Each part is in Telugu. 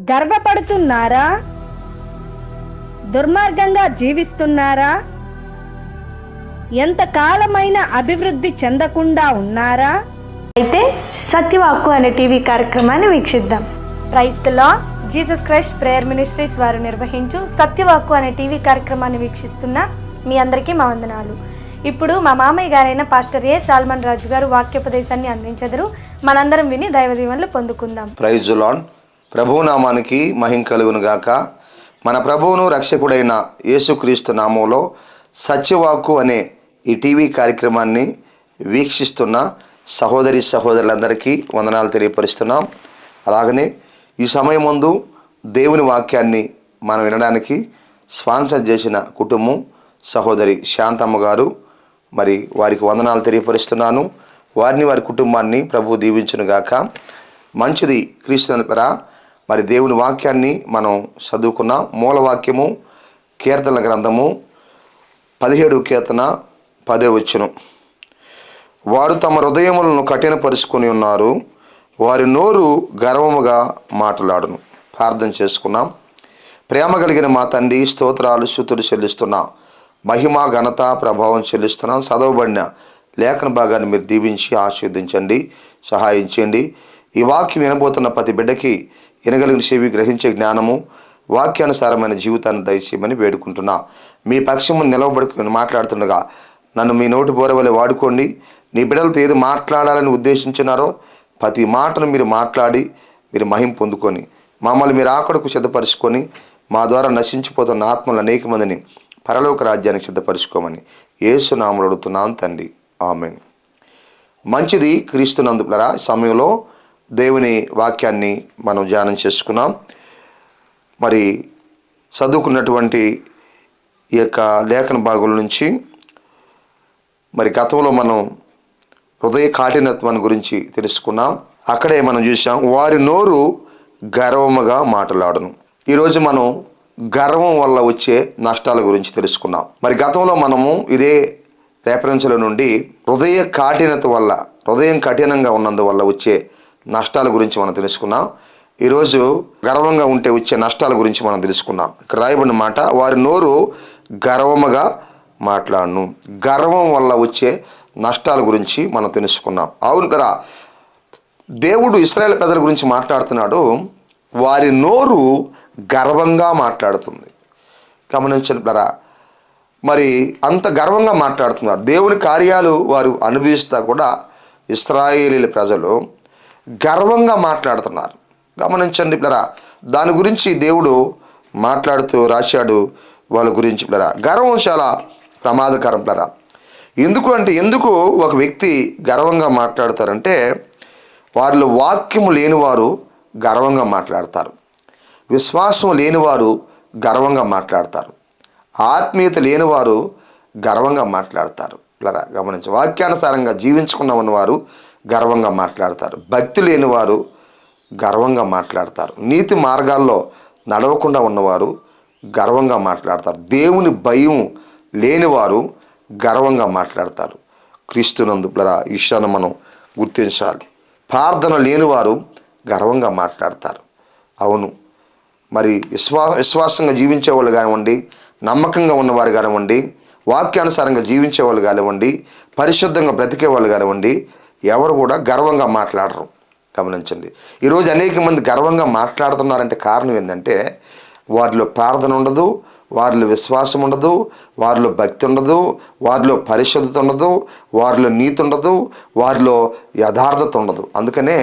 గర్వపడుతున్నారా? దుర్మార్గంగా జీవిస్తున్నారా? ఎంతకాలమైన అభివృద్ధి చెందకుండా ఉన్నారా? అయితే సత్యవాక్కు అనే టీవీ కార్యక్రమాన్ని వీక్షిద్దాం. Praise the lord. Jesus Christ prayer ministries వారు నిర్వహించు సత్యవాక్కు అనే టీవీ కార్యక్రమాన్ని వీక్షిస్తున్న మీ అందరికీ మా వందనాలు. ఇప్పుడు మా మామయ్య గారైన పాస్టర్ ఏ సాల్మన్ రాజు గారు వాక్యోపదేశాన్ని అందించెదరు. మనందరం విని దైవ దీవెనలు పొందుకుందాం. Praise the lord. ప్రభువు నామానికి మహిమ కలుగును గాక. మన ప్రభువును రక్షకుడైన యేసుక్రీస్తు నామంలో సత్యవాక్కు అనే ఈ టీవీ కార్యక్రమాన్ని వీక్షిస్తున్న సహోదరి సహోదరులందరికీ వందనాలు తెలియపరుస్తున్నాం. అలాగనే ఈ సమయం ముందు దేవుని వాక్యాన్ని మనం వినడానికి స్పాన్సర్ చేసిన కుటుంబం సహోదరి శాంతమ్మ గారు, మరి వారికి వందనాలు తెలియపరుస్తున్నాను. వారిని వారి కుటుంబాన్ని ప్రభు దీవించును గాక. మంచిది క్రీస్తునరా. మరి దేవుని వాక్యాన్ని మనం చదువుకున్నాం. మూలవాక్యము కీర్తనల గ్రంథము 17వ కీర్తన 10వ వచనం. వారు తమ హృదయములను కఠినపరుచుకొని ఉన్నారు, వారి నోరు గర్వముగా మాట్లాడును. ప్రార్థన చేసుకున్నాం. ప్రేమ కలిగిన మా తండ్రి, స్తోత్రాలు స్తుతులు చెల్లిస్తున్నాం. మహిమ ఘనత ప్రభావం చెల్లిస్తున్నాం. చదవబడిన లేఖన భాగాన్ని మీరు దీవించి ఆశీర్వదించండి, సహాయం చేయండి. ఈ వాక్యం వినబోతున్న ప్రతి బిడ్డకి వినగలిగిన చెవి, గ్రహించే జ్ఞానము, వాక్యానుసారమైన జీవితాన్ని దయచేయమని వేడుకుంటున్నా. మీ పక్షము నిలవబడుకుని మాట్లాడుతుండగా నన్ను మీ నోటి బోరవలె వాడుకోండి. నీ బిడ్డలతో ఏది మాట్లాడాలని ఉద్దేశించినారో ప్రతి మాటను మీరు మాట్లాడి మీరు మహిమ పొందుకొని మమ్మల్ని మీరు ఆకడకు సిద్ధపరుచుకొని మా ద్వారా నశించిపోతున్న ఆత్మలు అనేక మందిని పరలోక రాజ్యానికి సిద్ధపరుచుకోమని యేసు నామములో అడుగుతున్నాను తండ్రి, ఆమేన్. మంచిది క్రీస్తునందులరా. సమయంలో దేవుని వాక్యాన్ని మనం ధ్యానం చేసుకున్నాం. మరి చదువుకున్నటువంటి ఈ యొక్క లేఖన భాగం నుంచి మరి గతంలో మనం హృదయ కాఠినత్వాన్ని గురించి తెలుసుకున్నాం. అక్కడే మనం చూసాం, వారి నోరు గర్వముగా మాట్లాడును. ఈరోజు మనం గర్వం వల్ల వచ్చే నష్టాల గురించి తెలుసుకున్నాం. మరి గతంలో మనము ఇదే రెఫరెన్స్ల నుండి హృదయ కాఠినత వల్ల, హృదయం కఠినంగా ఉన్నందువల్ల వచ్చే నష్టాల గురించి మనం తెలుసుకున్నాం. ఈరోజు గర్వంగా ఉంటే వచ్చే నష్టాల గురించి మనం తెలుసుకున్నాం. ఇక్కడ రాయబడిన మాట, వారి నోరు గర్వముగా మాట్లాడును. గర్వం వల్ల వచ్చే నష్టాల గురించి మనం తెలుసుకున్నాం. అవును కదా, దేవుడు ఇశ్రాయేలు ప్రజల గురించి మాట్లాడుతున్నాడు. వారి నోరు గర్వంగా మాట్లాడుతుంది. గమనించరా, మరి అంత గర్వంగా మాట్లాడుతున్నారు. దేవుని కార్యాలు వారు అనుభవిస్తా కూడా ఇశ్రాయేలీల ప్రజలు గర్వంగా మాట్లాడుతున్నారు. గమనించండి పిల్లరా, దాని గురించి దేవుడు మాట్లాడుతూ రాశాడు వాళ్ళ గురించి పిల్లరా. గర్వం చాలా ప్రమాదకరం పిల్లరా. ఎందుకు ఒక వ్యక్తి గర్వంగా మాట్లాడతారంటే, వారిలో వాక్యము లేనివారు గర్వంగా మాట్లాడతారు, విశ్వాసం లేనివారు గర్వంగా మాట్లాడతారు, ఆత్మీయత లేనివారు గర్వంగా మాట్లాడతారు పిల్లరా. గమనించి, వాక్యానుసారంగా జీవించుకున్న ఉన్నవారు గర్వంగా మాట్లాడతారు, భక్తి లేనివారు గర్వంగా మాట్లాడతారు, నీతి మార్గాల్లో నడవకుండా ఉన్నవారు గర్వంగా మాట్లాడతారు, దేవుని భయం లేనివారు గర్వంగా మాట్లాడతారు. క్రీస్తునందు పిల్లరా, ఈ విషయాన్ని మనం గుర్తించాలి. ప్రార్థన లేనివారు గర్వంగా మాట్లాడతారు. అవును, మరి విశ్వాసంగా జీవించేవాళ్ళు కానివ్వండి, నమ్మకంగా ఉన్నవారు కానివ్వండి, వాక్యానుసారంగా జీవించేవాళ్ళు కానివ్వండి, పరిశుద్ధంగా బ్రతికేవాళ్ళు కానివ్వండి, ఎవరు కూడా గర్వంగా మాట్లాడరు. గమనించండి, ఈరోజు అనేక మంది గర్వంగా మాట్లాడుతున్నారంటే కారణం ఏంటంటే, వారిలో ప్రార్థన ఉండదు, వారిలో విశ్వాసం ఉండదు, వారిలో భక్తి ఉండదు, వారిలో పరిశుద్ధత ఉండదు, వారిలో నీతి ఉండదు, వారిలో యథార్థత ఉండదు. అందుకనే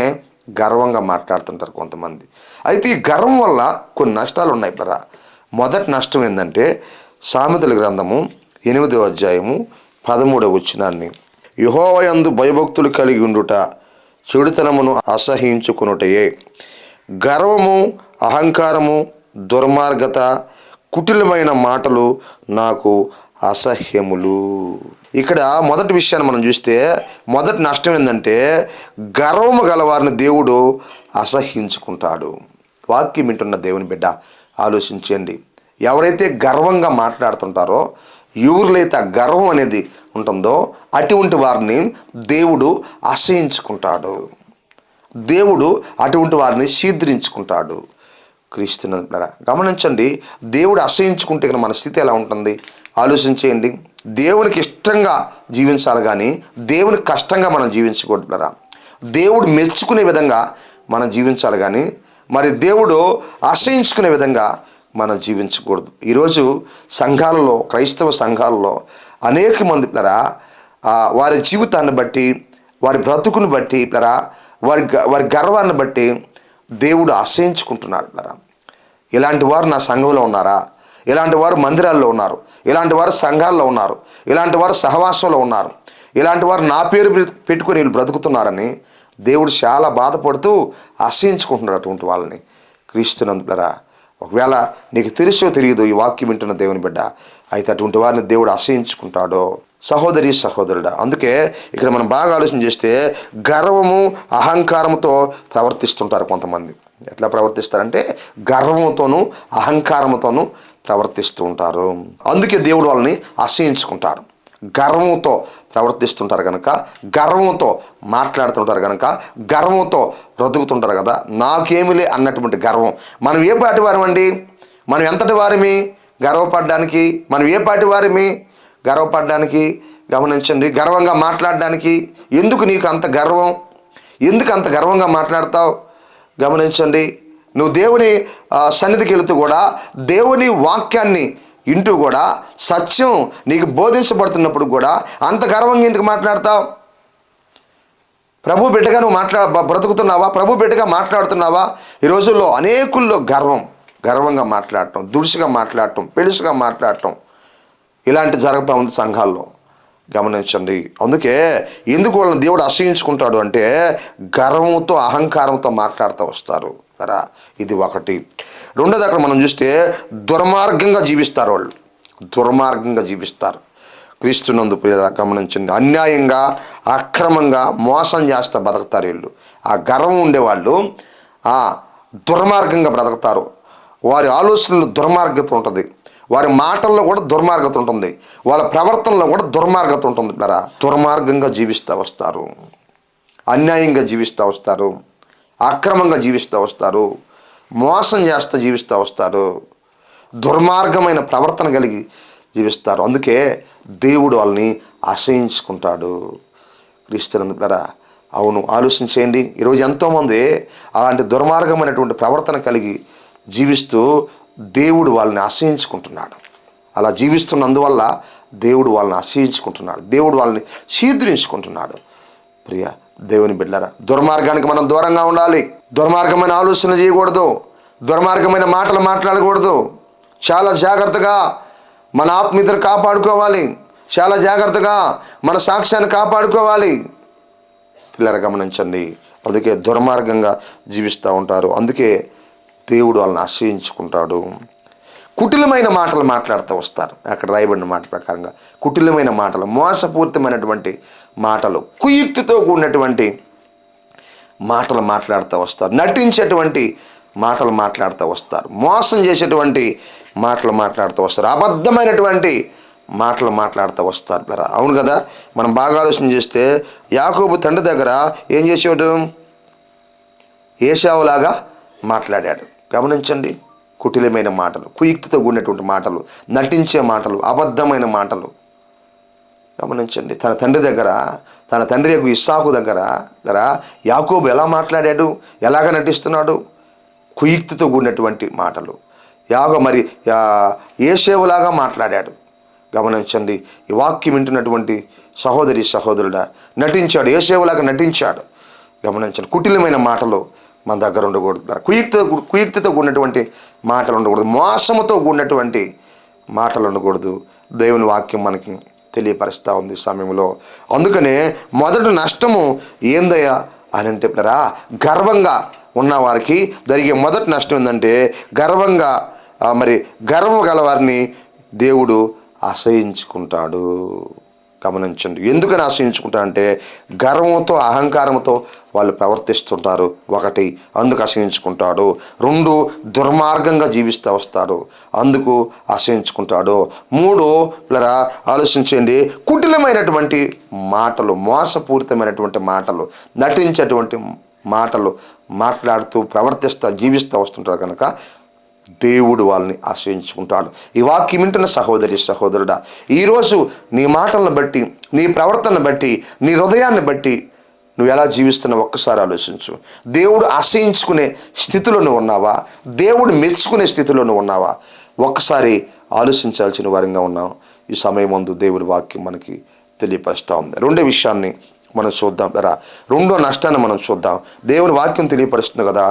గర్వంగా మాట్లాడుతుంటారు కొంతమంది. అయితే ఈ గర్వం వల్ల కొన్ని నష్టాలు ఉన్నాయి కదా. మొదటి నష్టం ఏంటంటే, సామెతల గ్రంథము 8వ అధ్యాయము 13వ వచనాన్ని, యెహోవా యందు భయభక్తులు కలిగి ఉండుట చెడుతనమును అసహించుకొనుటయే. గర్వము, అహంకారము, దుర్మార్గత, కుటిలమైన మాటలు నాకు అసహ్యములు. ఇక్కడ మొదటి విషయాన్ని మనం చూస్తే, మొదటి నష్టం ఏంటంటే, గర్వము గలవారిని దేవుడు అసహ్యించుకుంటాడు. వాక్యం వింటున్న దేవుని బిడ్డ ఆలోచించండి. ఎవరైతే గర్వంగా మాట్లాడుతుంటారో, ఎవరిలైతే ఆ గర్వం అనేది ఉంటుందో అటువంటి వారిని దేవుడు అసహించుకుంటాడు. దేవుడు అటువంటి వారిని శీద్రించుకుంటాడు. క్రీస్తునంటున్నారా? గమనించండి, దేవుడు అసహించుకుంటే కనుక మన స్థితి ఎలా ఉంటుంది ఆలోచించేయండి. దేవునికి ఇష్టంగా జీవించాలి కానీ దేవునికి కష్టంగా మనం జీవించకూడదురా. దేవుడు మెచ్చుకునే విధంగా మనం జీవించాలి కానీ మరి దేవుడు అసహించుకునే విధంగా మనం జీవించకూడదు. ఈరోజు సంఘాలలో, క్రైస్తవ సంఘాలలో అనేక మంది వారి జీవితాన్ని బట్టి, వారి బ్రతుకుని బట్టి వారి గర్వాన్ని బట్టి దేవుడు అసహించుకుంటున్నాడు. ఇలాంటి వారు నా సంఘంలో ఉన్నారా? ఇలాంటి వారు మందిరాల్లో ఉన్నారు, ఇలాంటి వారు సంఘాల్లో ఉన్నారు, ఇలాంటి వారు సహవాసంలో ఉన్నారు, ఇలాంటి వారు నా పేరు పెట్టుకుని వీళ్ళు బ్రతుకుతున్నారని దేవుడు చాలా బాధపడుతూ అసహించుకుంటున్నాడు అటువంటి వాళ్ళని. క్రీస్తునందులరా, ఒకవేళ నీకు తెలుసో తెలియదు ఈ వాక్యం వింటున్న దేవుని బిడ్డ, అయితే అటువంటి వారిని దేవుడు అసహించుకుంటాడో. సహోదరి సహోదరుడా, అందుకే ఇక్కడ మనం బాగా ఆలోచన చేస్తే గర్వము అహంకారంతో ప్రవర్తిస్తుంటారు కొంతమంది. ఎట్లా ప్రవర్తిస్తారంటే గర్వంతోనూ అహంకారంతోనూ ప్రవర్తిస్తూ ఉంటారు. అందుకే దేవుడు వాళ్ళని అసహించుకుంటాడు. గర్వంతో ప్రవర్తిస్తుంటారు కనుక, గర్వంతో మాట్లాడుతుంటారు కనుక, గర్వంతో బ్రతుకుతుంటారు కదా. నాకేమిలే అన్నటువంటి గర్వం. మనం ఏ పాటి వారమండి? మనం ఎంతటి వారిమి గర్వపడడానికి? మనం ఏ పాటి వారిమి గర్వపడడానికి? గమనించండి, గర్వంగా మాట్లాడడానికి. ఎందుకు నీకు అంత గర్వం? ఎందుకు అంత గర్వంగా మాట్లాడతావు? గమనించండి, నువ్వు దేవుని సన్నిధికి వెళుతూ కూడా, దేవుని వాక్యాన్ని ఇంటూ కూడా, సత్యం నీకు బోధించబడుతున్నప్పుడు కూడా అంత గర్వంగా ఎందుకు మాట్లాడతావు? ప్రభు బిడ్డగా నువ్వు బ్రతుకుతున్నావా? ప్రభు బిడ్డగా మాట్లాడుతున్నావా? ఈ రోజుల్లో అనేకుల్లో గర్వంగా మాట్లాడటం, దురుసుగా మాట్లాడటం, పెలుసుగా మాట్లాడటం ఇలాంటి జరుగుతూ ఉంది సంఘాల్లో. గమనించండి, అందుకే ఎందుకు వాళ్ళని దేవుడు అసహించుకుంటాడు అంటే గర్వంతో అహంకారంతో మాట్లాడుతూ వస్తారు కదా. ఇది ఒకటి. రెండోది, అక్కడ మనం చూస్తే దుర్మార్గంగా జీవిస్తారు. వాళ్ళు దుర్మార్గంగా జీవిస్తారు. క్రీస్తునందు గమనించండి, అన్యాయంగా అక్రమంగా మోసం చేస్తూ బతుకుతారు వీళ్ళు. ఆ గర్వం ఉండేవాళ్ళు దుర్మార్గంగా బ్రతుకుతారు. వారి ఆలోచనలు దుర్మార్గత ఉంటుంది, వారి మాటల్లో కూడా దుర్మార్గత ఉంటుంది, వాళ్ళ ప్రవర్తనలో కూడా దుర్మార్గత ఉంటుంది. దుర్మార్గంగా జీవిస్తూ వస్తారు, అన్యాయంగా జీవిస్తూ వస్తారు, అక్రమంగా జీవిస్తూ వస్తారు, మోసం చేస్తూ జీవిస్తూ వస్తారు, దుర్మార్గమైన ప్రవర్తన కలిగి జీవిస్తారు. అందుకే దేవుడు వాళ్ళని అసహించుకుంటాడు. క్రీస్తునందులారా, అవును, ఆలోచించేయండి. ఈరోజు ఎంతోమంది అలాంటి దుర్మార్గమైనటువంటి ప్రవర్తన కలిగి జీవిస్తూ దేవుడు వాళ్ళని అసహించుకుంటున్నాడు. అలా జీవిస్తున్నందువల్ల దేవుడు వాళ్ళని అసహించుకుంటున్నాడు, దేవుడు వాళ్ళని శీద్రించుకుంటున్నాడు. ప్రియ దేవుని బిడ్డలారా, దుర్మార్గానికి మనం దూరంగా ఉండాలి. దుర్మార్గమైన ఆలోచన చేయకూడదు, దుర్మార్గమైన మాటలు మాట్లాడకూడదు. చాలా జాగ్రత్తగా మన ఆత్మీయతను కాపాడుకోవాలి, చాలా జాగ్రత్తగా మన సాక్ష్యాన్ని కాపాడుకోవాలి. పిల్లలు గమనించండి, అందుకే దుర్మార్గంగా జీవిస్తూ ఉంటారు. అందుకే దేవుడు వాళ్ళని అసహించుకుంటాడు. కుటిలమైన మాటలు మాట్లాడుతూ వస్తారు. అక్కడ రాయబడిన మాట ప్రకారంగా కుటిలమైన మాటలు, మోసపూరితమైనటువంటి మాటలు, కుయుక్తితో కూడినటువంటి మాటలు మాట్లాడుతూ వస్తారు, నటించేటువంటి మాటలు మాట్లాడుతూ వస్తారు, మోసం చేసేటువంటి మాటలు మాట్లాడుతూ వస్తారు, అబద్ధమైనటువంటి మాటలు మాట్లాడుతూ వస్తారు. అవును కదా. మనం బాగా ఆలోచన చేస్తే యాకోబు తండ్రి దగ్గర ఏం చేసాడు? ఏశావులాగా మాట్లాడాడు. గమనించండి, కుటిలమైన మాటలు, కుయుక్తితో కూడినటువంటి మాటలు, నటించే మాటలు, అబద్ధమైన మాటలు. గమనించండి, తన తండ్రి దగ్గర, తన తండ్రి యొక్క ఇస్సాకు దగ్గర యాకోబు ఎలా మాట్లాడాడు, ఎలాగ నటిస్తున్నాడు? కుయుక్తితో కూడినటువంటి మాటలు. మరి ఏసేవులాగా మాట్లాడాడు. గమనించండి, ఈ వాక్యం వింటున్నటువంటి సహోదరి సహోదరుడా, నటించాడు, ఏసేవులాగా నటించాడు. గమనించండి, కుటిలమైన మాటలు మన దగ్గర ఉండకూడదు. కుయుక్తితో కూడినటువంటి మాటలు ఉండకూడదు, మోసముతో కూడినటువంటి మాటలు ఉండకూడదు. దేవుని వాక్యం మనకి తెలియపరుస్తూ ఉంది సమయంలో. అందుకనే మొదటి నష్టము ఏందయ్యా అని అంటే గర్వంగా ఉన్న వారికి జరిగే మొదటి నష్టం ఏంటంటే గర్వం గల వారిని దేవుడు అసహించుకుంటాడు. గమనించండి, ఎందుకని అసహించుకుంటా అంటే గర్వంతో అహంకారంతో వాళ్ళు ప్రవర్తిస్తుంటారు. ఒకటి, అందుకు అసహించుకుంటాడు. రెండు, దుర్మార్గంగా జీవిస్తూ వస్తారు, అందుకు అసహించుకుంటాడు. మూడు, ఆలోచించండి, కుటిలమైనటువంటి మాటలు, మోసపూరితమైనటువంటి మాటలు, నటించేటువంటి మాటలు మాట్లాడుతూ జీవిస్తూ వస్తుంటారు కనుక దేవుడు వాళ్ళని ఆశ్రయించుకుంటాడు. ఈ వాక్యం వింటున్న సహోదరి సహోదరుడా, ఈరోజు నీ మాటలను బట్టి, నీ ప్రవర్తనను బట్టి, నీ హృదయాన్ని బట్టి నువ్వు ఎలా జీవిస్తున్నావు ఒక్కసారి ఆలోచించు. దేవుడు ఆశ్రయించుకునే స్థితిలో నువ్వు ఉన్నావా? దేవుడు మెచ్చుకునే స్థితిలో నువ్వు ఉన్నావా? ఒక్కసారి ఆలోచించాల్సిన వారంగా ఉన్నాం. ఈ సమయం ముందు దేవుడి వాక్యం మనకి తెలియపరుస్తూ ఉంది. రెండో విషయాన్ని మనం చూద్దాం. రెండో నష్టాన్ని మనం చూద్దాం. దేవుని వాక్యం తెలియపరుస్తుంది కదా,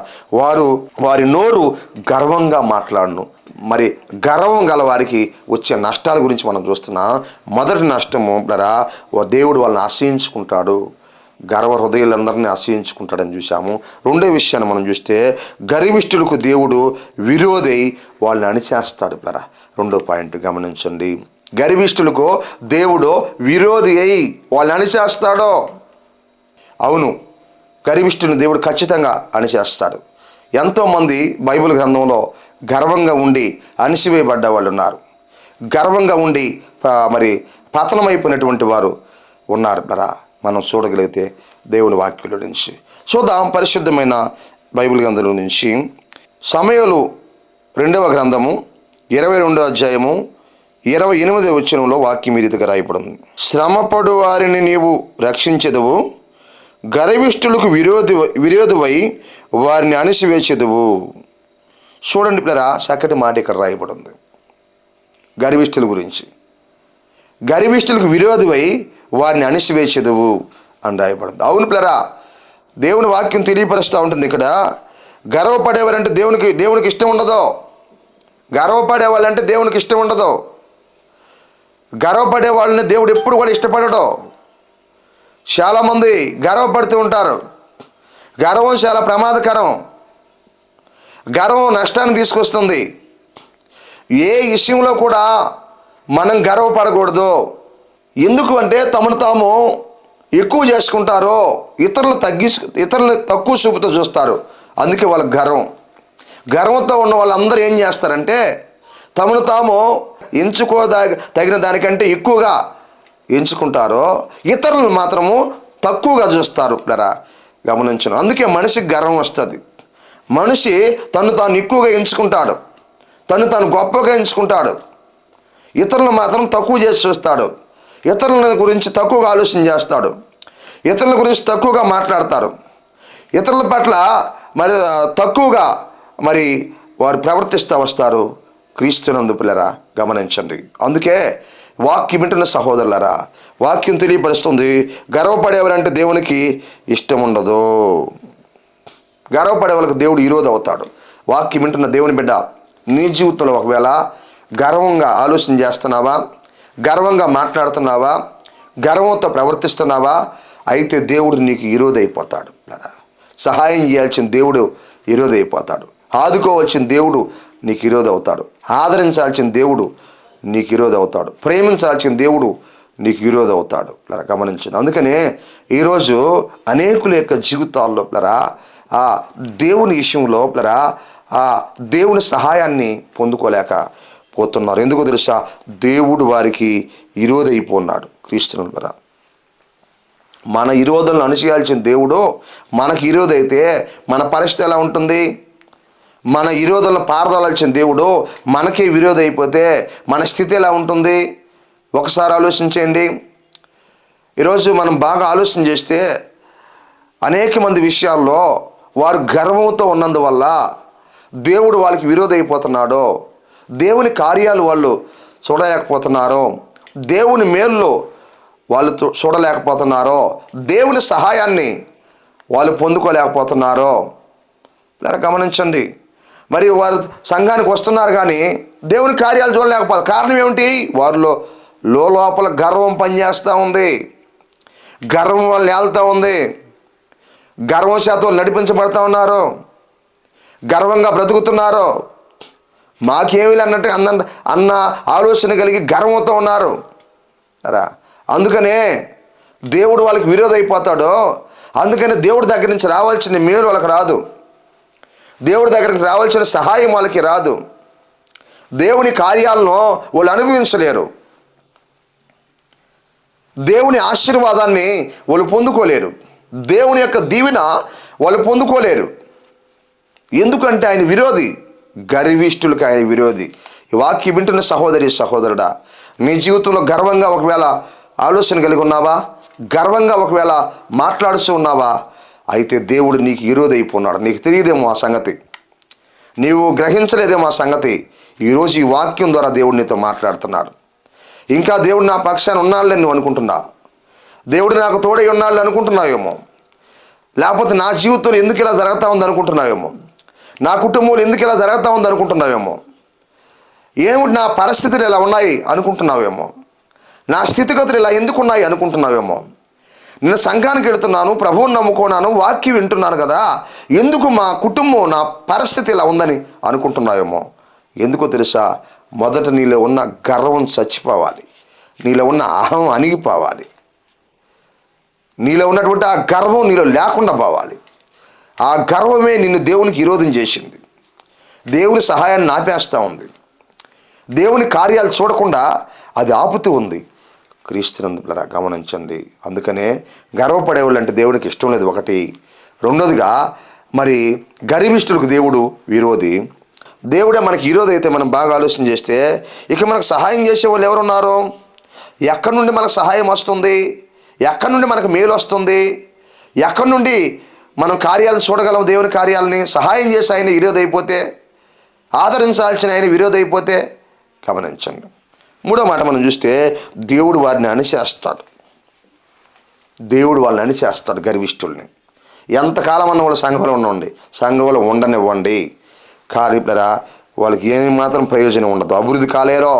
వారి నోరు గర్వంగా మాట్లాడను. మరి గర్వం గల వారికి వచ్చే నష్టాల గురించి మనం చూస్తున్నాం. మొదటి నష్టము దేవుడు వాళ్ళని ఆశ్రయించుకుంటాడు, గర్వ హృదయాలందరినీ ఆశ్రయించుకుంటాడని చూసాము. రెండో విషయాన్ని మనం చూస్తే గర్విష్ఠులకు దేవుడు విరోధై వాళ్ళని అణిచేస్తాడు. రెండో పాయింట్ గమనించండి. గర్విష్ఠులకు దేవుడు విరోధి అయి వాళ్ళని అణిచేస్తాడో. అవును, గర్విష్ఠుని దేవుడు ఖచ్చితంగా అణిచేస్తాడు. ఎంతోమంది బైబిల్ గ్రంథంలో గర్వంగా ఉండి అణిసివేయబడ్డ వాళ్ళు ఉన్నారు. గర్వంగా ఉండి మరి పతనమైపోయినటువంటి వారు ఉన్నారు. మనం చూడగలిగితే దేవుని వాక్యుల నుంచి చూద్దాం. పరిశుద్ధమైన బైబిల్ గ్రంథం నుంచి సమూయేలు 2వ గ్రంథము 22వ అధ్యాయము 28వ వచనంలో వాక్యం ఈ రీతిగా రాయబడింది. శ్రమపడు వారిని నీవు రక్షించెదవు, గర్విష్ఠులకు విరోధువై వారిని అణిసివేచెదవు. చూడండి చక్కటి మాట ఇక్కడ రాయబడింది గర్విష్ఠుల గురించి. గర్విష్ఠులకు విరోధువై వారిని అణిసివేచెదవు అని రాయబడింది. అవును దేవుని వాక్యం తెలియపరుస్తూ ఉంటుంది ఇక్కడ. గర్వపడేవారంటే దేవునికి ఇష్టం ఉండదు. గర్వపడే వాళ్ళంటే దేవునికి ఇష్టం ఉండదు. గర్వపడే వాళ్ళని దేవుడు ఎప్పుడు కూడా ఇష్టపడడు. చాలామంది గర్వపడుతూ ఉంటారు. గర్వం చాలా ప్రమాదకరం. గర్వం నష్టాన్ని తీసుకొస్తుంది. ఏ విషయంలో కూడా మనం గర్వపడకూడదు. ఎందుకు అంటే తమను తాము ఎక్కువ చేసుకుంటారో, ఇతరులను తక్కువ చూపుతో చూస్తారు. అందుకే వాళ్ళకి గర్వంతో ఉన్న వాళ్ళందరూ ఏం చేస్తారంటే తమను తాము తగిన దానికంటే ఎక్కువగా ఎంచుకుంటారో, ఇతరులను మాత్రము తక్కువగా చూస్తారు. గమనించను. అందుకే మనిషికి గర్వం వస్తుంది. మనిషి తను తాను ఎక్కువగా ఎంచుకుంటాడు, తాను గొప్పగా ఎంచుకుంటాడు. ఇతరులను మాత్రం తక్కువ చేసి చూస్తాడు. ఇతరుల గురించి తక్కువగా ఆలోచన చేస్తాడు. ఇతరుల గురించి తక్కువగా మాట్లాడతారు. ఇతరుల పట్ల మరి తక్కువగా వారు ప్రవర్తిస్తూ వస్తారు. క్రీస్తునందు పిల్లరా గమనించండి. అందుకే వాక్యం వింటున్న సహోదరులరా, వాక్యం తెలియపరుస్తుంది గర్వపడేవారంటే దేవునికి ఇష్టం ఉండదు. గర్వపడే వాళ్ళకి దేవుడు విరోధి అవుతాడు. వాక్యం వింటున్న దేవుని బిడ్డ, నీ జీవితంలో ఒకవేళ గర్వంగా ఆలోచన చేస్తున్నావా, గర్వంగా మాట్లాడుతున్నావా, గర్వంతో ప్రవర్తిస్తున్నావా, అయితే దేవుడు నీకు విరోధి అయిపోతాడు. సహాయం చేయాల్సిన దేవుడు విరోధి అయిపోతాడు. ఆదుకోవాల్సిన దేవుడు నీకు విరోధి అవుతాడు. ఆదరించాల్సిన దేవుడు నీకు విరోధి అవుతాడు. ప్రేమించాల్సిన దేవుడు నీకు విరోధి అవుతాడు. గమనించండి. అందుకనే ఈరోజు అనేకుల యొక్క జీవితాల్లో దేవుని విషయంలో దేవుని సహాయాన్ని పొందుకోలేకపోతున్నారు. ఎందుకో తెలుసా? దేవుడు వారికి విరోధి అయిపోన్నాడు. క్రీస్తునందు మన విరోధులను అణిచేయాల్సిన దేవుడు మనకి విరోధి అయితే మన పరిస్థితి ఎలా ఉంటుంది? మన విరోధులను పారదోలాల్సిన దేవుడు మనకే విరోధి అయిపోతే మన స్థితి ఎలా ఉంటుంది? ఒకసారి ఆలోచించండి. ఈరోజు మనం బాగా ఆలోచన చేస్తే అనేక మంది విషయాల్లో వారు గర్వంతో ఉన్నందువల్ల దేవుడు వాళ్ళకి విరోధి అయిపోతున్నాడో, దేవుని కార్యాలు వాళ్ళు చూడలేకపోతున్నారో, దేవుని మేలు వాళ్ళు చూడలేకపోతున్నారో, దేవుని సహాయాన్ని వాళ్ళు పొందుకోలేకపోతున్నారో. గమనించండి. మరి వారు సంఘానికి వస్తున్నారు కానీ దేవుని కార్యాలు చూడలేకపోతారు. కారణం ఏమిటి? వారిలో లోపల గర్వం పనిచేస్తూ ఉంది. గర్వం వాళ్ళు ఏళ్తూ ఉంది. గర్వం చేత వాళ్ళు నడిపించబడతా ఉన్నారు. గర్వంగా బ్రతుకుతున్నారు. మాకేమీ అన్నట్టు అన్న ఆలోచన కలిగి గర్వంతో ఉన్నారు. అందుకనే దేవుడు వాళ్ళకి విరోధి అయిపోతాడో. అందుకనే దేవుడి దగ్గర నుంచి రావాల్సిన మేలు వాళ్ళకి రాదు. దేవుడి దగ్గరికి రావాల్సిన సహాయం వాళ్ళకి రాదు. దేవుని కార్యాలను వాళ్ళు అనుభవించలేరు. దేవుని ఆశీర్వాదాన్ని వాళ్ళు పొందుకోలేరు. దేవుని యొక్క దీవెన వాళ్ళు పొందుకోలేరు. ఎందుకంటే ఆయన విరోధి. గర్విష్ఠులకు ఆయన విరోధి. ఈ వాక్యం వింటున్న సహోదరి సహోదరుడా, నీ జీవితంలో గర్వంగా ఒకవేళ ఆలోచన కలిగి ఉన్నావా? గర్వంగా ఒకవేళ మాట్లాడుతూ ఉన్నావా? అయితే దేవుడు నీకు విరోధి అయిపోన్నాడు. నీకు తెలియదేమో ఆ సంగతి, నీవు గ్రహించలేదేమో ఆ సంగతి. ఈరోజు ఈ వాక్యం ద్వారా దేవుడు నీతో మాట్లాడుతున్నాడు. ఇంకా దేవుడు నా పక్షాన ఉన్నాళ్ళని నువ్వు అనుకుంటున్నావు, దేవుడు నాకు తోడై ఉన్నాళ్ళు అనుకుంటున్నావేమో, లేకపోతే నా జీవితంలో ఎందుకు ఇలా జరుగుతూ ఉంది అనుకుంటున్నావేమో, నా కుటుంబంలో ఎందుకు ఇలా జరుగుతూ ఉంది అనుకుంటున్నావేమో, ఏమిటి నా పరిస్థితులు ఇలా ఉన్నాయి అనుకుంటున్నావేమో, నా స్థితిగతులు ఇలా ఎందుకు ఉన్నాయి అనుకుంటున్నావేమో. నేను సంఘానికి వెళుతున్నాను, ప్రభువుని నమ్ముకున్నాను, వాక్యం వింటున్నాను కదా, ఎందుకు మా కుటుంబం నా పరిస్థితి ఇలా ఉందని అనుకుంటున్నావేమో. ఎందుకో తెలుసా? మొదట నీలో ఉన్న గర్వం చచ్చిపోవాలి, నీలో ఉన్న అహం అణిగిపోవాలి, నీలో ఉన్నటువంటి ఆ గర్వం నీలో లేకుండా పోవాలి. ఆ గర్వమే నిన్ను దేవునికి విరోధం చేసింది, దేవుని సహాయాన్ని ఆపేస్తూ ఉంది, దేవుని కార్యాలు చూడకుండా అది ఆపుతూ ఉంది. క్రీస్తునందుల గమనించండి. అందుకనే గర్వపడేవాళ్ళు అంటే దేవునికి ఇష్టం లేదు, ఒకటి. రెండోదిగా మరి గర్విష్ఠులకు దేవుడు విరోధి. దేవుడే మనకి విరోధి అయితే మనం బాగా ఆలోచన చేస్తే ఇక మనకు సహాయం చేసేవాళ్ళు ఎవరున్నారు? ఎక్కడి నుండి మనకు సహాయం వస్తుంది? ఎక్కడి నుండి మనకు మేలు వస్తుంది? ఎక్కడి నుండి మనం కార్యాలను చూడగలం? దేవుని కార్యాలని సహాయం చేసి ఆయన విరోధి అయిపోతే, ఆదరించాల్సిన ఆయన విరోధి అయిపోతే. గమనించండి. మూడో మాట మనం చూస్తే దేవుడు వారిని అణిచేస్తాడు. దేవుడు వాళ్ళని అణిచేస్తాడు, గర్విష్ఠుల్ని. ఎంతకాలం అన్న వాళ్ళు సంఘంలో ఉండండి, సంఘంలో ఉండనివ్వండి, కానీ వాళ్ళకి ఏమాత్రం ప్రయోజనం ఉండదు, అభివృద్ధి కాలేరో.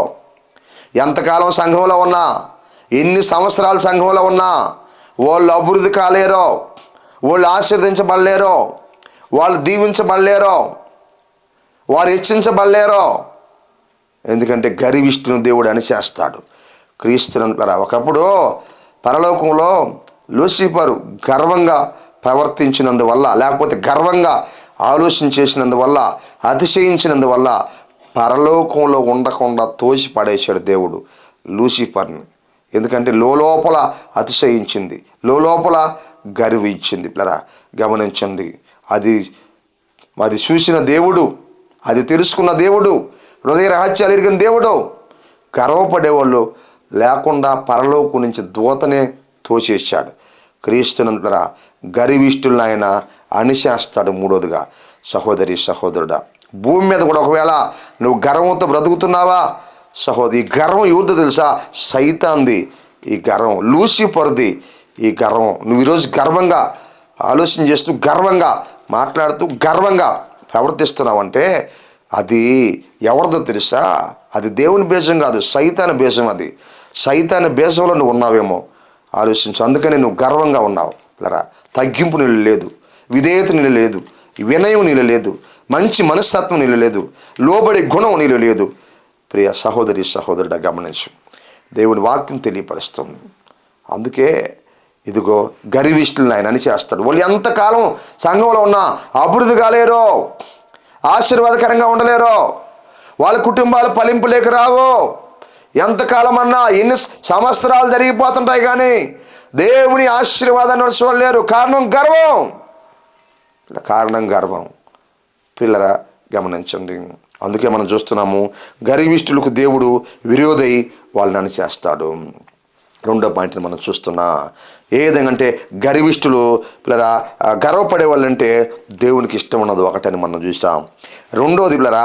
ఎంతకాలం సంఘంలో ఉన్నా, ఎన్ని సంవత్సరాలు సంఘంలో ఉన్నా వాళ్ళు అభివృద్ధి కాలేరో, వాళ్ళు ఆశీర్వదించబడలేరో, వాళ్ళు దీవించబడలేరో, వారు హెచ్చించబడలేరో. ఎందుకంటే గర్విష్ఠుని దేవుడు అణిచేస్తాడు. క్రీస్తునందుల ఒకప్పుడు పరలోకంలో లూసిఫరు గర్వంగా ప్రవర్తించినందువల్ల, లేకపోతే గర్వంగా ఆలోచన చేసినందువల్ల, అతిశయించినందువల్ల పరలోకంలో ఉండకుండా తోసి పడేశాడు దేవుడు లూసిఫర్ని. ఎందుకంటే లోపల అతిశయించింది, లోపల గర్వించింది. గమనించండి. అది చూసిన దేవుడు, అది తెలుసుకున్న దేవుడు, హృదయ రహస్యాలు ఎరిగిన దేవుడు గర్వపడేవాళ్ళు లేకుండా పరలోకం నుంచి దూతనే తోచేశాడు. క్రీస్తునంతర గర్విష్ఠులను ఆయన అణిచేస్తాడు. మూడోదిగా సహోదరి సహోదరుడా, భూమి మీద కూడా ఒకవేళ నువ్వు గర్వంతో బ్రతుకుతున్నావా సహోదరి, ఈ గర్వం ఎవరిదో తెలుసా? సైతాంది. ఈ గర్వం లూసిఫర్ది. ఈ గర్వం నువ్వు ఈరోజు గర్వంగా ఆలోచన చేస్తూ, గర్వంగా మాట్లాడుతూ, గర్వంగా ప్రవర్తిస్తున్నావంటే అది ఎవరిదో తెలుసా? అది దేవుని బీజం కాదు, సైతాన బీజం. అది సైతాన బీజంలో నువ్వు ఉన్నావేమో ఆలోచించు. అందుకని నువ్వు గర్వంగా ఉన్నావు. తగ్గింపు నీళ్ళు లేదు, విధేయత నీళ్ళు లేదు, వినయం నీళ్ళు లేదు, మంచి మనస్తత్వం నీళ్ళు లేదు, లోబడే గుణం నీళ్ళు లేదు. ప్రియ సహోదరి సహోదరుడా, గమనించు, దేవుని వాక్యం తెలియపరుస్తుంది. అందుకే ఇదిగో గర్విష్ఠులను ఆయన అణిచేస్తాడు. వాళ్ళు ఎంతకాలం సంఘంలో ఉన్నా అభివృద్ధి కాలేరో, ఆశీర్వాదకరంగా ఉండలేరో, వాళ్ళ కుటుంబాలు ఫలింపు లేక రావు. ఎంతకాలం అన్నా ఎన్ని సంవత్సరాలు జరిగిపోతుంటాయి కానీ దేవుని ఆశీర్వాదాన్ని చూడలేరు. కారణం గర్వం. పిల్లరా గమనించండి. అందుకే మనం చూస్తున్నాము గర్విష్ఠులకు దేవుడు విరోధై వాళ్ళని అణిచేస్తాడు. రెండో పాయింట్ని మనం చూస్తున్నా. ఏ విధంగా అంటే గర్విష్ఠులు పిల్లరా గర్వపడే వాళ్ళంటే దేవునికి ఇష్టం ఉన్నది ఒకటని మనం చూసాం. రెండోది పిల్లరా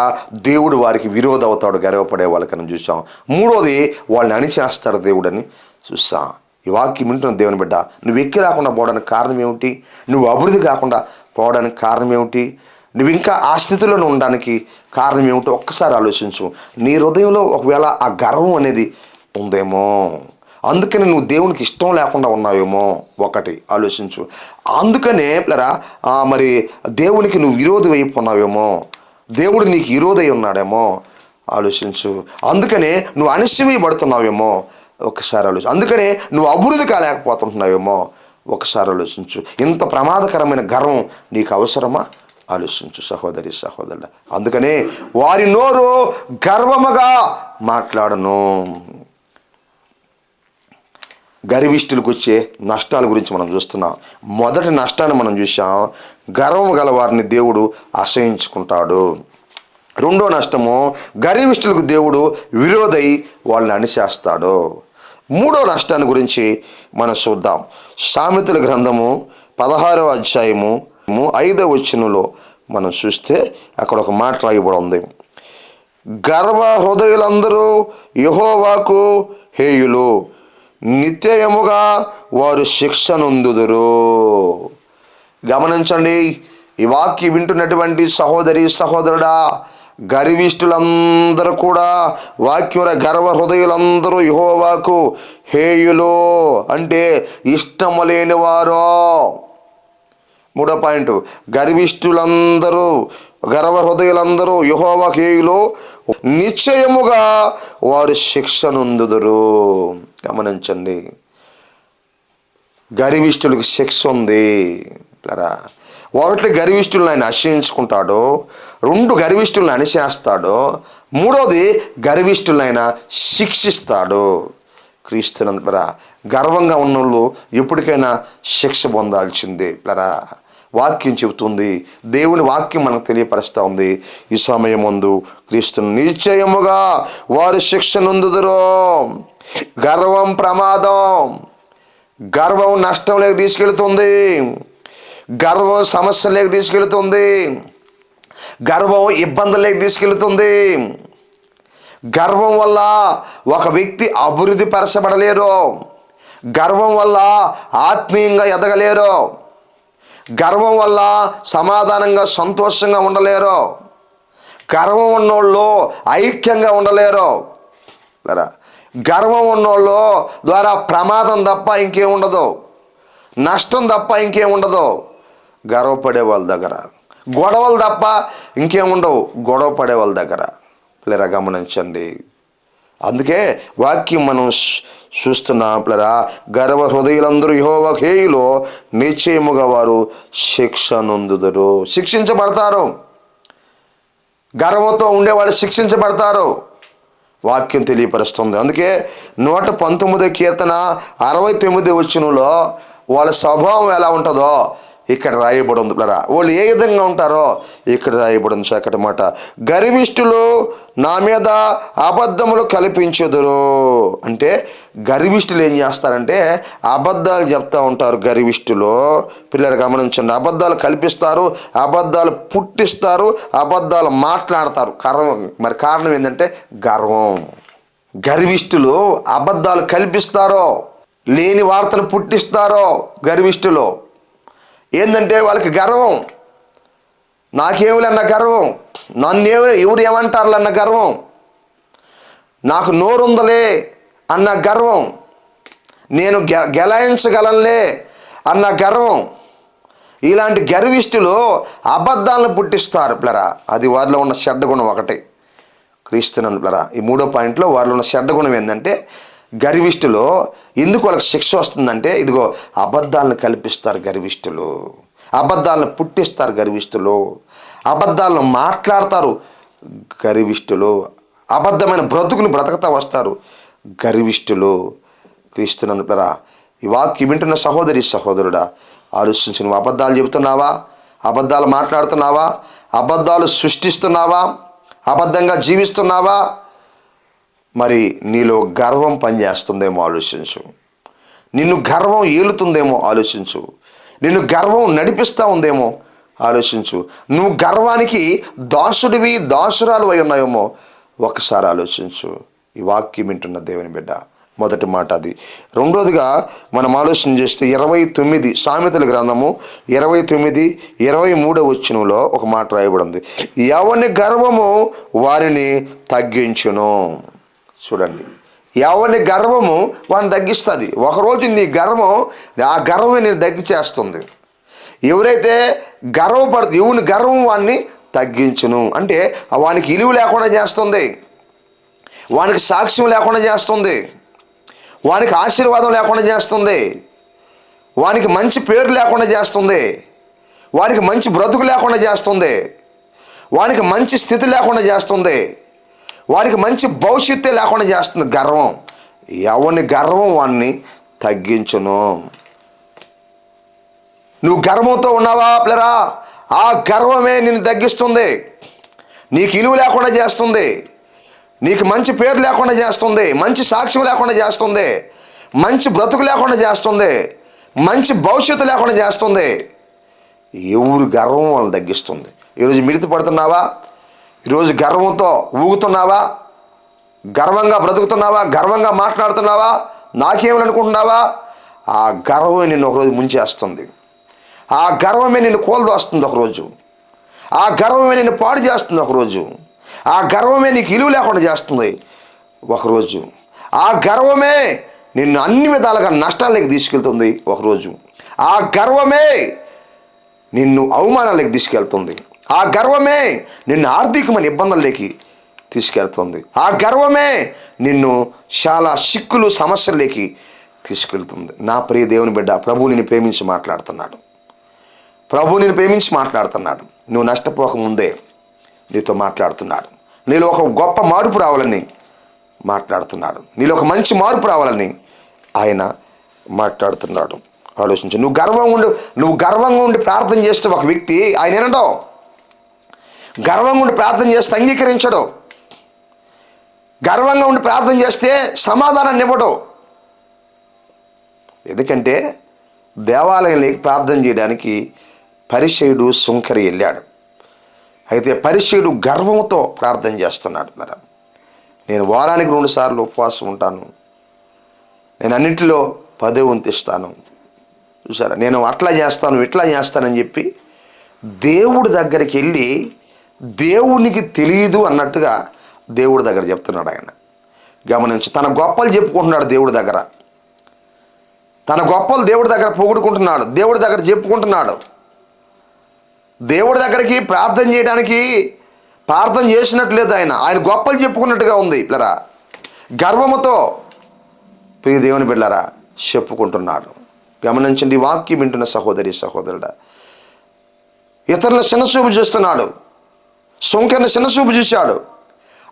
దేవుడు వారికి విరోధి అవుతాడు గర్వపడే వాళ్ళకని చూసాం. మూడోది వాళ్ళని అణిచేస్తాడు దేవుడని చూసాం. ఈ వాక్యం వింటున్న దేవుని బిడ్డ, నువ్వు ఎక్కి రాకుండా పోవడానికి కారణం ఏమిటి? నువ్వు అభివృద్ధి కాకుండా పోవడానికి కారణం ఏమిటి? నువ్వు ఇంకా ఆ స్థితిలో ఉండడానికి కారణం ఏమిటో ఒక్కసారి ఆలోచించు. నీ హృదయంలో ఒకవేళ ఆ గర్వం అనేది ఉందేమో, అందుకని నువ్వు దేవునికి ఇష్టం లేకుండా ఉన్నావేమో, ఒకటి ఆలోచించు. అందుకనే మరి దేవునికి నువ్వు విరోధి అయిపోన్నావేమో, దేవుడు నీకు విరోధి ఉన్నాడేమో ఆలోచించు. అందుకనే నువ్వు అనిశ్చయపడుతున్నావేమో ఒకసారి ఆలోచించు. అందుకనే నువ్వు అభివృద్ధి కాలేకపోతున్నావేమో ఒకసారి ఆలోచించు. ఇంత ప్రమాదకరమైన గర్వం నీకు అవసరమా? ఆలోచించు సహోదరి సహోదరుడు. అందుకనే వారి నోరు గర్వముగా మాట్లాడను. గర్విష్ఠులకు వచ్చే నష్టాల గురించి మనం చూస్తున్నాం. మొదటి నష్టాన్ని మనం చూసాం, గర్వం గల వారిని దేవుడు అసహించుకుంటాడు. రెండో నష్టము, గర్విష్ఠులకు దేవుడు విరోధై వాళ్ళని అణిచేస్తాడు. మూడో నష్టాన్ని గురించి మనం చూద్దాం. సామెతల గ్రంథము 16వ అధ్యాయము 5వ వచనంలో మనం చూస్తే అక్కడ ఒక మాట రాయబడి ఉంది. గర్వ హృదయులందరూ యెహోవాకు హేయులు, నిత్యముగా వారు శిక్ష నొందుదురు. గమనించండి, ఈ వాక్యం వింటున్నటువంటి సహోదరి సహోదరుడా, గర్విష్ఠులందరూ కూడా వాక్యుల గర్వ హృదయులందరూ యెహోవాకు హేయులు అంటే ఇష్టము లేని వారు. మూడో పాయింట్, గర్విష్ఠులందరూ గర్వ హృదయులందరూ యెహోవాకు హేయులు, నిశ్చయముగా వారు శిక్ష నొందుదురు. గమనించండి, గర్విష్ఠులకు శిక్ష ఉంది. ఒకటి, గర్విష్ఠులను ఆయన ఆశ్రయించుకుంటాడు. రెండు, గర్విష్ఠులను అణిచేస్తాడు. మూడోది, గర్విష్ఠులను ఆయన శిక్షిస్తాడు. క్రీస్తునంతరా గర్వంగా ఉన్నోళ్ళు ఎప్పటికైనా శిక్ష పొందాల్సిందే. వాక్యం చెబుతుంది, దేవుని వాక్యం మనకు తెలియపరుస్తూ ఉంది. ఈ సమయం ముందు క్రీస్తును నిశ్చయముగా వారు శిక్ష నొందుదురు. గర్వం ప్రమాదం. గర్వం నష్టంలోకి తీసుకెళ్తుంది. గర్వం సమస్యలోకి తీసుకెళ్తుంది. గర్వం ఇబ్బందులకి తీసుకెళ్తుంది. గర్వం వల్ల ఒక వ్యక్తి అభివృద్ధి పరచబడలేరు. గర్వం వల్ల ఆత్మీయంగా ఎదగలేరు. గర్వం వల్ల సమాధానంగా సంతోషంగా ఉండలేరు. గర్వం ఉన్నోళ్ళు ఐక్యంగా ఉండలేరు. గర్వం ఉన్నోళ్ళు ద్వారా ప్రమాదం తప్ప ఇంకేం ఉండదు, నష్టం తప్ప ఇంకేం ఉండదు. గర్వపడే వాళ్ళ దగ్గర గొడవలు తప్ప ఇంకేముండవు, గొడవ పడే వాళ్ళ దగ్గర. పిల్లరా గమనించండి, అందుకే వాక్యం మనం చూస్తున్నాం. పిల్లరా, గర్వ హృదయులందరూ యెహోవాకు హేయులు, నిశ్చయముగా వారు శిక్ష నొందుదురు. శిక్షించబడతారు. గర్వంతో ఉండేవాళ్ళు శిక్షించబడతారు. వాక్యం తెలియపరుస్తుంది. అందుకే 119 కీర్తన 69 వచనంలో వాళ్ళ స్వభావం ఎలా ఉంటుందో ఇక్కడ రాయబడి ఉంది. వాళ్ళు ఏ విధంగా ఉంటారో ఇక్కడ రాయబడి ఉంది. చక్కటి మాట, గర్విష్ఠులు నా మీద అబద్ధములు కల్పించుదురు. అంటే గర్విష్ఠులు ఏం చేస్తారంటే అబద్ధాలు చెప్తా ఉంటారు. గర్విష్ఠులు పిల్లలు గమనించండి, అబద్ధాలు కల్పిస్తారు, అబద్ధాలు పుట్టిస్తారు, అబద్ధాలు మాట్లాడతారు. మరి కారణం ఏంటంటే గర్వం. గర్విష్ఠులు అబద్ధాలు కల్పిస్తారో, లేని వార్తలు పుట్టిస్తారో. గర్విష్ఠులు ఏంటంటే వాళ్ళకి గర్వం. నాకేమిలన్న గర్వం, ఎవరు ఏమంటారులన్న గర్వం, నాకు నోరుందలే అన్న గర్వం, నేను గెలాయించగలనులే అన్న గర్వం. ఇలాంటి గర్విష్ఠులు అబద్ధాలను పుట్టిస్తారు. పిల్లరా, అది వారిలో ఉన్న చెడ్డ గుణం ఒకటి. క్రీస్తునందు పిల్లరా, ఈ మూడో పాయింట్లో వారిలో ఉన్న చెడ్డ గుణం ఏంటంటే గర్విష్ఠులు. ఎందుకు వాళ్ళకి శిక్ష వస్తుందంటే ఇదిగో అబద్ధాలను కల్పిస్తారు గర్విష్ఠులు, అబద్ధాలను పుట్టిస్తారు గర్విష్ఠులు, అబద్ధాలను మాట్లాడతారు గర్విష్ఠులు, అబద్ధమైన బ్రతుకుని బ్రతకతా వస్తారు గర్విష్ఠులు. క్రీస్తునందు పిల్లరా, ఈ వాక్యం వింటున్న సహోదరి సహోదరుడా, ఆలోచించి, నువ్వు అబద్ధాలు చెబుతున్నావా? అబద్ధాలు మాట్లాడుతున్నావా? అబద్ధాలు సృష్టిస్తున్నావా? అబద్ధంగా జీవిస్తున్నావా? మరి నీలో గర్వం పనిచేస్తుందేమో ఆలోచించు. నిన్ను గర్వం ఏలుతుందేమో ఆలోచించు. నిన్ను గర్వం నడిపిస్తూ ఉందేమో ఆలోచించు. నువ్వు గర్వానికి దాసుడివి, దాసురాలు అయి ఉన్నాయేమో ఒకసారి ఆలోచించు. ఈ వాక్యం వింటున్న దేవుని బిడ్డ, మొదటి మాట అది. రెండోదిగా మనం ఆలోచన చేస్తే 29 సామెతల గ్రంథము 29-23 వచనంలో ఒక మాట రాయబడి ఉంది. ఎవని గర్వము వారిని తగ్గించును. చూడండి, ఎవరి గర్వము వాడిని తగ్గిస్తుంది. ఒకరోజు నీ గర్వం, ఆ గర్వమే నేను తగ్గిచేస్తుంది. ఎవరైతే గర్వపడుతుంది, ఎవని గర్వం వాడిని తగ్గించును అంటే వానికి ఇలువ లేకుండా చేస్తుంది, వానికి సాక్ష్యం లేకుండా చేస్తుంది, వానికి ఆశీర్వాదం లేకుండా చేస్తుంది, వానికి మంచి పేరు లేకుండా చేస్తుంది, వానికి మంచి బ్రతుకు లేకుండా చేస్తుంది, వానికి మంచి స్థితి లేకుండా చేస్తుంది, వానికి మంచి భవిష్యత్తే లేకుండా చేస్తుంది గర్వం. ఎవని గర్వం వాడిని తగ్గించును. నువ్వు గర్వంతో ఉన్నావా పిల్లరా? ఆ గర్వమే నిన్ను తగ్గిస్తుంది. నీకు విలువ లేకుండా చేస్తుంది, నీకు మంచి పేరు లేకుండా చేస్తుంది, మంచి సాక్ష్యం లేకుండా చేస్తుంది, మంచి బ్రతుకు లేకుండా చేస్తుంది, మంచి భవిష్యత్తు లేకుండా చేస్తుంది. ఎవరు గర్వం వాళ్ళని తగ్గిస్తుంది. ఈరోజు మిడితి పడుతున్నావా? ఈరోజు గర్వంతో ఊగుతున్నావా? గర్వంగా బ్రతుకుతున్నావా? గర్వంగా మాట్లాడుతున్నావా? నాకేమనుకుంటున్నావా? ఆ గర్వమే నిన్ను ఒకరోజు ముంచేస్తుంది. ఆ గర్వమే నిన్ను కోల్దోస్తుంది ఒకరోజు. ఆ గర్వమే నిన్ను పాడు చేస్తుంది ఒకరోజు. ఆ గర్వమే నీకు విలువ లేకుండా చేస్తుంది ఒకరోజు. ఆ గర్వమే నిన్ను అన్ని విధాలుగా నష్టాలకి తీసుకెళ్తుంది ఒకరోజు. ఆ గర్వమే నిన్ను అవమానాలకి తీసుకెళ్తుంది. ఆ గర్వమే నిన్ను ఆర్థికమైన ఇబ్బందుల్లోకి తీసుకెళ్తుంది. ఆ గర్వమే నిన్ను చాలా సిక్కులు సమస్యల్లోకి తీసుకెళ్తుంది. నా ప్రియ దేవుని బిడ్డ, ప్రభువు నిన్ను ప్రేమించి మాట్లాడుతున్నాడు. ప్రభువు నిన్ను ప్రేమించి మాట్లాడుతున్నాడు. నువ్వు నష్టపోకముందే నీతో మాట్లాడుతున్నాడు. నీలో ఒక గొప్ప మార్పు రావాలని మాట్లాడుతున్నాడు. నీలో ఒక మంచి మార్పు రావాలని ఆయన మాట్లాడుతున్నాడు. ఆలోచించు. నువ్వు గర్వంగా ఉండి ప్రార్థన చేస్తే ఒక వ్యక్తి ఆయన ఏనండో గర్వంగా ఉండి ప్రార్థన చేస్తే అంగీకరించడు. గర్వంగా ఉండి ప్రార్థన చేస్తే సమాధానాన్ని ఇవ్వడు. ఎందుకంటే దేవాలయంలోకి ప్రార్థన చేయడానికి పరిసయ్యుడు సుంకరి వెళ్ళాడు. అయితే పరిసయ్యుడు గర్వంతో ప్రార్థన చేస్తున్నాడు. మరి నేను వారానికి 2 సార్లు ఉపవాసం ఉంటాను, నేను అన్నింటిలో 10వ వంతు ఇస్తాను, చూసారా, నేను అట్లా చేస్తాను ఇట్లా చేస్తానని చెప్పి దేవుడి దగ్గరికి వెళ్ళి దేవునికి తెలియదు అన్నట్టుగా దేవుడి దగ్గర చెప్తున్నాడు. ఆయన గమనించి తన గొప్పలు చెప్పుకుంటున్నాడు దేవుడి దగ్గర. తన గొప్పలు దేవుడి దగ్గర పొగుడుకుంటున్నాడు, దేవుడి దగ్గర చెప్పుకుంటున్నాడు. దేవుడి దగ్గరికి ప్రార్థన చేయడానికి ప్రార్థన చేసినట్టు లేదు. ఆయన గొప్పలు చెప్పుకున్నట్టుగా ఉంది. పిల్లరా, గర్వముతో ప్రియ దేవుని బిడ్డలారా చెప్పుకుంటున్నాడు. గమనించండి, వాక్యం వింటున్న సహోదరి సహోదరుడా, ఇతరుల చిన్నచూపు చూస్తున్నాడు. సుంకరిని చిన్నచూపు చూశాడు.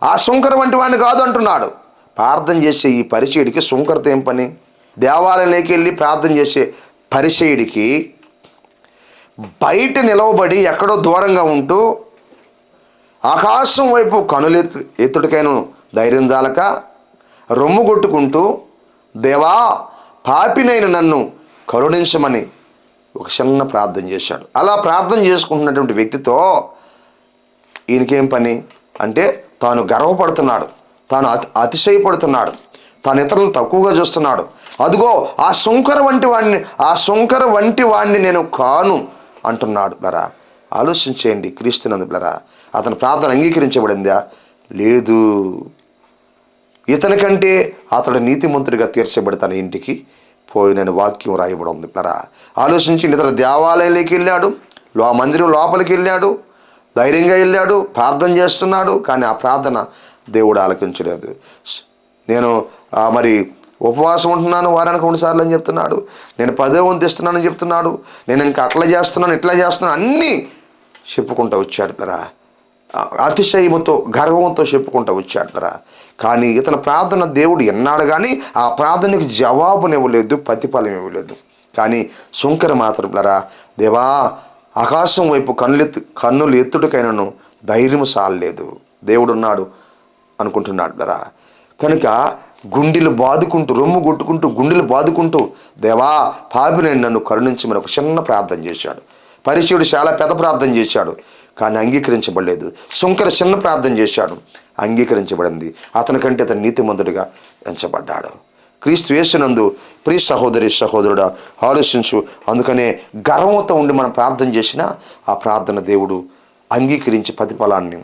ఆ సుంకర వంటి వాడిని కాదు అంటున్నాడు. ప్రార్థన చేసే ఈ పరిచయుడికి సుంకరతో ఏం పని? దేవాలయంలోకి వెళ్ళి ప్రార్థన చేసే పరిచయుడికి బయట నిలవబడి ఎక్కడో దూరంగా ఉంటూ ఆకాశం వైపు కనులు ఎత్తుడికైన ధైర్యం జాలక రొమ్ము కొట్టుకుంటూ, దేవా పాపినైన నన్ను కరుణించమని ఒక చిన్న ప్రార్థన చేశాడు. అలా ప్రార్థన చేసుకుంటున్నటువంటి వ్యక్తితో ఈయనకేం పని అంటే, తాను గర్వపడుతున్నాడు, తాను అతిశయపడుతున్నాడు, తాను ఇతరులను తక్కువగా చూస్తున్నాడు. అదిగో ఆ సుంకర వంటి వాడిని నేను కాను అంటున్నాడు. బరా, ఆలోచించేయండి. క్రీస్తునందు బరా, అతని ప్రార్థన అంగీకరించబడిందా? లేదు. ఇతనికంటే అతడు నీతిమంతుడిగా తీర్చబడి తన ఇంటికి పోయిన వాక్యం రాయబడి ఉంది. బరా, ఆలోచించి ఇతడు దేవాలయంలోకి వెళ్ళాడు, మందిరం లోపలికి వెళ్ళాడు, ధైర్యంగా వెళ్ళాడు, ప్రార్థన చేస్తున్నాడు. కానీ ఆ ప్రార్థన దేవుడు ఆలకించలేదు. నేను మరి ఉపవాసం ఉంటున్నాను వారానికి 2 సార్లు అని చెప్తున్నాడు. నేను 10వ వంతు ఇస్తున్నానని చెప్తున్నాడు. నేను ఇంకా అట్లా చేస్తున్నాను ఇట్లా చేస్తున్నాను అన్నీ చెప్పుకుంటూ వచ్చాడు. పరా, అతిశయముతో గర్వంతో చెప్పుకుంటూ వచ్చాడు. పరా, కానీ ఇతని ప్రార్థన దేవుడు ఎన్నాడు కానీ ఆ ప్రార్థనకి జవాబునివ్వలేదు, ప్రతిఫలం ఇవ్వలేదు. కానీ సుంకర మాత్రం పరా, దేవా ఆకాశం వైపు కన్నులు ఎత్తుడికైనను ధైర్యం సాలలేదు, దేవుడున్నాడు అనుకుంటున్నాడు. పరా, కనుక గుండెలు బాదుకుంటూ రొమ్ము కొట్టుకుంటూ గుండెలు బాదుకుంటూ, దేవా పాపిని నన్ను కరుణించమని ఒక చిన్న ప్రార్థన చేశాడు. పరిచయుడు చాలా పెద్ద ప్రార్థన చేశాడు, కానీ అంగీకరించబడలేదు. సుంకర చిన్న ప్రార్థన చేశాడు, అంగీకరించబడింది. అతనికంటే అతను నీతిమంతుడిగా ఎంచబడ్డాడు. క్రీస్తు యేసునందు ప్రియ సహోదరి సహోదరుడా ఆలోచించు. అందుకనే గర్వంతో ఉండి మనం ప్రార్థన చేసినా ఆ ప్రార్థన దేవుడు అంగీకరించి ప్రతిఫలాన్ని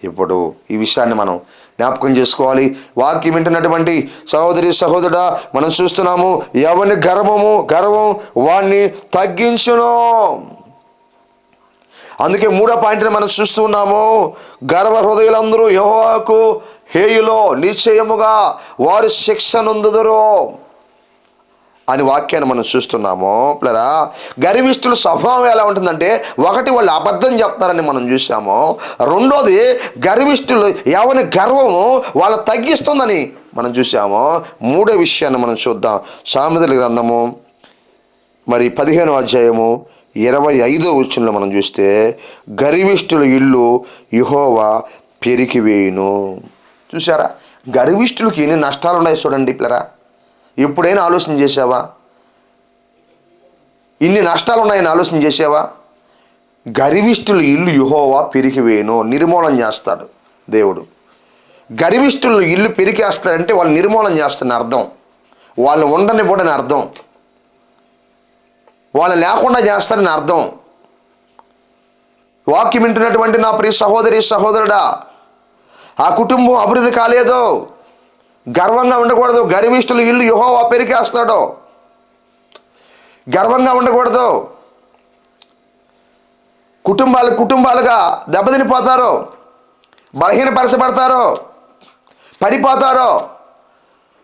ఇప్పుడు ఈ విషయాన్ని మనం జ్ఞాపకం చేసుకోవాలి. వాక్యం వింటున్నటువంటి సహోదరి సహోదరుడా, మనం చూస్తున్నాము, ఎవని గర్వం వాణ్ణి తగ్గించును. అందుకే 3వ పాయింట్ని మనం చూస్తూ ఉన్నాము, గర్వ హృదయులందరూ యెహోవాకు హేయులో నిశ్చయముగా వారు శిక్ష నొందుదురు అని వాక్యాన్ని మనం చూస్తున్నాము. పిల్లరా, గర్విష్ఠుల స్వభావం ఎలా ఉంటుందంటే, ఒకటి వాళ్ళు అబద్ధం చెప్తారని మనం చూసాము. రెండోది గర్విష్ఠులు ఎవరి గర్వము వాళ్ళ తగ్గిస్తుందని మనం చూసాము. 3వ విషయాన్ని మనం చూద్దాం. సామెతల గ్రంథము మరి 15వ అధ్యాయము 25వ వచనంలో మనం చూస్తే గర్విష్ఠుల ఇల్లు యెహోవా పెరికివేయును. చూసారా, గర్విష్ఠులకి ఎన్ని నష్టాలు ఉన్నాయి చూడండి పిల్లరా. ఎప్పుడైనా ఆలోచన చేసావా? ఇన్ని నష్టాలు ఉన్నాయని ఆలోచన చేసావా? గర్విష్ఠుల ఇల్లు యెహోవా పెరికివేయును, నిర్మూలన చేస్తాడు దేవుడు. గర్విష్ఠులు ఇల్లు పెరికేస్తాడంటే వాళ్ళు నిర్మూలన చేస్తున్న అర్థం, వాళ్ళు ఉండనివ్వడని అర్థం, వాళ్ళు లేకుండా చేస్తారని అర్థం. వాక్యం వింటున్నటువంటి నా ప్రియ సహోదరి సహోదరుడా, ఆ కుటుంబం అభివృద్ధి కాలేదు, గర్వంగా ఉండకూడదు. గర్విష్ఠుల ఇల్లు యెహోవా పెరికేస్తాడు. గర్వంగా ఉండకూడదు. కుటుంబాలుగా దెబ్బతినిపోతారు, బలహీనపరచబడతారు, పడిపోతారు.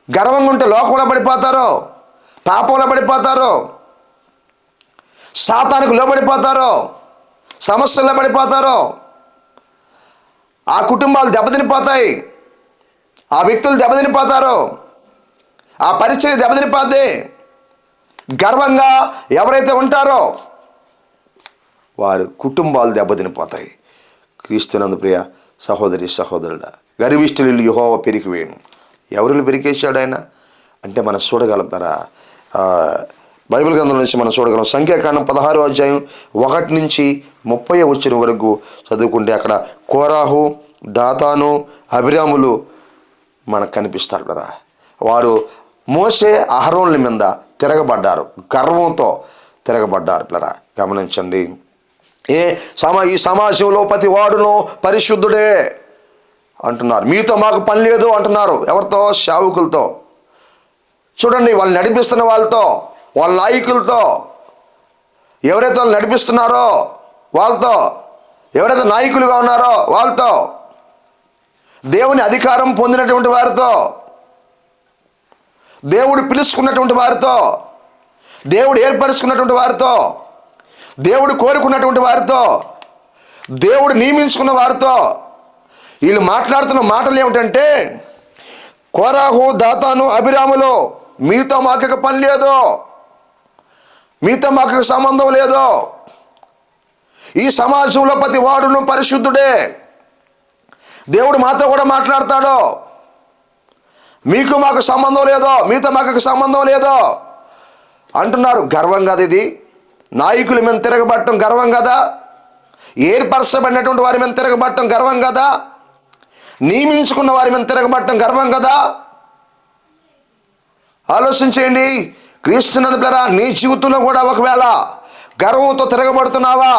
గర్వంగా ఉంటే లోకంలో పడిపోతారు, పాపంలో పడిపోతారు, సాతానుకు లోబడిపోతారు, సమస్యల్లో పడిపోతారు. ఆ కుటుంబాలు దెబ్బతినిపోతాయి, ఆ వ్యక్తులు దెబ్బతినిపోతారు, ఆ పరిచయం దెబ్బతినిపోద్ది. గర్వంగా ఎవరైతే ఉంటారో వారు కుటుంబాలు దెబ్బతినిపోతాయి. క్రీస్తునందు ప్రియ సహోదరి సహోదరుడా, గర్విష్ఠుల ఇల్లు యెహోవా పెరికివేయును. ఎవరిని పెరికేశాడు ఆయన అంటే మనం చూడగలుగుతారా? బైబిల్ గ్రంథం నుంచి మనం చూడగలం. సంఖ్యాకాండం 16వ అధ్యాయం 1 నుంచి 30వ వచనం వరకు చదువుకుంటే అక్కడ కోరాహు, దాతాను, అబీరాములు మనకు కనిపిస్తారు కదా. వారు మోసే అహరోనుల మీద తిరగబడ్డారు, గర్వంతో తిరగబడ్డారు పిల్లరా. గమనించండి. ఈ సమాజంలో ప్రతి వాడును పరిశుద్ధుడే అంటున్నారు. మీతో మాకు పని లేదు అంటున్నారు. ఎవరితో? సేవకులతో. చూడండి, వాళ్ళు నడిపిస్తున్న వాళ్ళతో, వాళ్ళ నాయకులతో, ఎవరైతే వాళ్ళు నడిపిస్తున్నారో వాళ్ళతో, ఎవరైతే నాయకులుగా ఉన్నారో వాళ్ళతో, దేవుని అధికారం పొందినటువంటి వారితో, దేవుడు పిలుచుకున్నటువంటి వారితో, దేవుడు ఏర్పరుచుకున్నటువంటి వారితో, దేవుడు కోరుకున్నటువంటి వారితో, దేవుడు నియమించుకున్న వారితో వీళ్ళు మాట్లాడుతున్న మాటలు ఏమిటంటే, కోరాహు, దాతాను, అబీరాములు మీతో మాకు పని లేదు, మీతో మాకు సంబంధం లేదు. ఈ సమాజంలో ప్రతి వాడును పరిశుద్ధుడే. దేవుడు మాతో కూడా మాట్లాడతాడు. మీకు మాకు సంబంధం లేదో, మీతో మాకు సంబంధం లేదో అంటున్నారు. గర్వం కదా ఇది? నాయకులు మేము తిరగబట్టం గర్వం కదా? ఏర్పరచబడినటువంటి వారి మేము తిరగబట్టం గర్వం కదా? నియమించుకున్న వారి మేము తిరగబట్టం గర్వం కదా? ఆలోచించేయండి. క్రీస్తునందు ప్రియులారా, నీ జీవితంలో కూడా ఒకవేళ గర్వంతో తిరగబడుతున్నావా?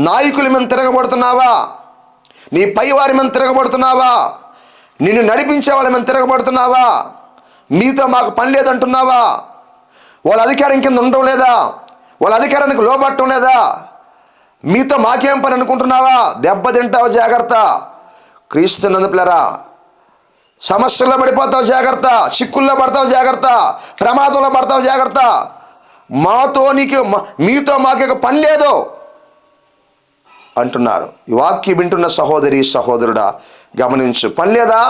నాయకుల మీద తిరగబడుతున్నావా? నీ పై వారి మీద తిరగబడుతున్నావా? నిన్ను నడిపించే వాళ్ళ మీద తిరగబడుతున్నావా? మీతో మాకు పని లేదంటున్నావా? వాళ్ళ అధికారం కింద ఉండడం లేదా? వాళ్ళ అధికారానికి లోబట్టడం లేదా? మీతో మాకేం పని అనుకుంటున్నావా? దెబ్బతింటావు, జాగ్రత్త. క్రీస్తునందు ప్రియులారా, సమస్యల్లో పడిపోతావు, జాగ్రత్త. చిక్కుల్లో పడతావు, జాగ్రత్త. ప్రమాదంలో పడతావు, జాగ్రత్త. మీతో మాకు పని లేదు అంటున్నారు. ఈ వాక్యం వింటున్న సహోదరి సహోదరుడా, గమనించు. పని లేదా?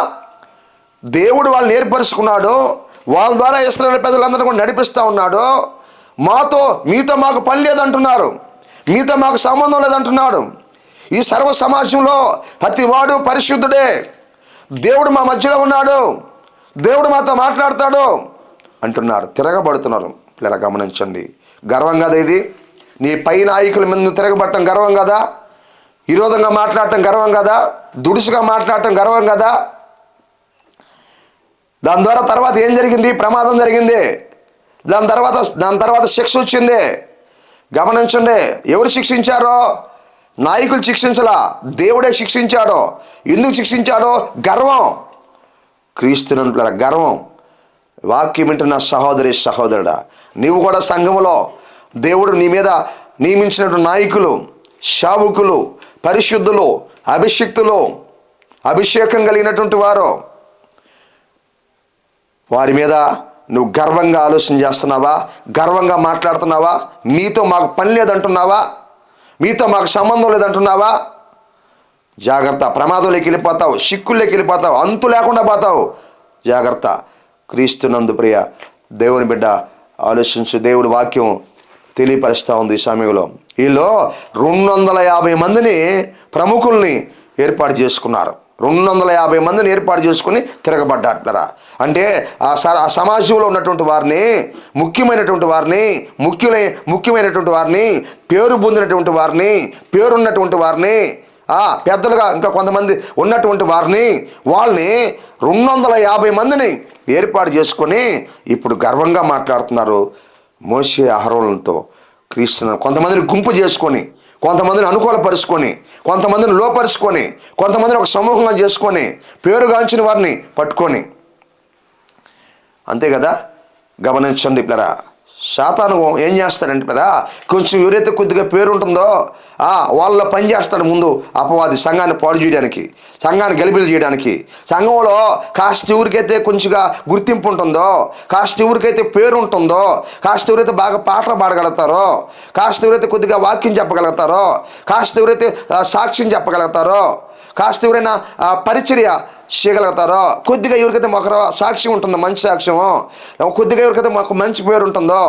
దేవుడు వాళ్ళని ఏర్పరుచుకున్నాడు, వాళ్ళ ద్వారా ఇశ్రాయేలు ప్రజలందరూ కూడా నడిపిస్తూ ఉన్నాడు. మీతో మాకు పని లేదంటున్నారు, మీతో మాకు సంబంధం లేదంటున్నాడు. ఈ సర్వ సమాజంలో ప్రతి వాడు పరిశుద్ధుడే. దేవుడు మా మధ్యలో ఉన్నాడు, దేవుడు మాతో మాట్లాడతాడు అంటున్నారు. తిరగబడుతున్నారు. ఇలా గమనించండి. గర్వం కదా ఇది? నీ పై నాయకుల మీద తిరగబడటం గర్వం కదా? విరోధంగా మాట్లాడటం గర్వం కదా? దుడుసుగా మాట్లాడటం గర్వం కదా? దాని ద్వారా తర్వాత ఏం జరిగింది? ప్రమాదం జరిగింది. దాని తర్వాత శిక్ష వచ్చింది. గమనించండి. ఎవరు శిక్షించారో? నాయకులు శిక్షించలా, దేవుడే శిక్షించాడు. ఎందుకు శిక్షించాడో? గర్వం. క్రీస్తునందు గర్వం. వాక్యం వింటున్న సహోదరి సహోదరుడా, నీవు కూడా సంఘములో దేవుడు నీ మీద నియమించినటువంటి నాయకులు, సేవకులు, పరిశుద్ధులు, అభిషిక్తులు, అభిషేకం కలిగినటువంటి వారు, వారి మీద నువ్వు గర్వంగా ఆలోచన చేస్తున్నావా? గర్వంగా మాట్లాడుతున్నావా? మీతో మాకు పని లేదంటున్నావా? మీతో మాకు సంబంధం లేదంటున్నావా? జాగ్రత్త. ప్రమాదంలోకి వెళ్ళిపోతావు, చిక్కుల్లోకి వెళ్ళిపోతావు, అంతు లేకుండా పోతావు. జాగ్రత్త. క్రీస్తునందు ప్రియ దేవుని బిడ్డ, ఆలోచించు. దేవుడి వాక్యం తెలియపరుస్తూ ఉంది ఈ సమయంలో. వీళ్ళు 250 మందిని ప్రముఖుల్ని ఏర్పాటు చేసుకున్నారు. 250 మందిని ఏర్పాటు చేసుకుని తిరగబడ్డారా. అంటే ఆ సమాజంలో ఉన్నటువంటి వారిని, ముఖ్యమైనటువంటి వారిని, పేరు పొందినటువంటి వారిని, పేరున్నటువంటి వారిని, పెద్దలుగా ఇంకా కొంతమంది ఉన్నటువంటి వాళ్ళని 250 మందిని ఏర్పాటు చేసుకొని ఇప్పుడు గర్వంగా మాట్లాడుతున్నారు. మోషే అహరోనులతో క్రీస్తును కొంతమందిని గుంపు చేసుకొని, కొంతమందిని అనుకూలపరుచుకొని, కొంతమందిని లోపరుచుకొని, కొంతమందిని ఒక సమూహంగా చేసుకొని, పేరుగాంచిన వారిని పట్టుకొని. అంతే కదా. గమనించండి పిల్లరా, సాతాను ఏం చేస్తాడంటే పిల్లరా, కొంచెం ఎవరైతే కొద్దిగా పేరు ఉంటుందో వాళ్ళ పని చేస్తాడు ముందు అపవాది, సంఘాన్ని పాడు చేయడానికి, సంఘాన్ని గలిబిలు చేయడానికి. సంఘంలో కాస్త ఎవరికైతే కొంచెంగా గుర్తింపు ఉంటుందో, కాస్త ఎవరికైతే పేరు ఉంటుందో, కాస్త ఎవరైతే బాగా పాటలు పాడగలుగుతారో, కాస్త ఎవరైతే కొద్దిగా వాక్యం చెప్పగలుగుతారో, కాస్త ఎవరైతే సాక్ష్యం చెప్పగలుగుతారో, కాస్త ఎవరైనా పరిచర్య చేయగలుగుతారో, కొద్దిగా ఎవరికైతే ఒక సాక్ష్యం ఉంటుందో, మంచి సాక్ష్యం, కొద్దిగా ఎవరికైతే మాకు మంచి పేరు ఉంటుందో,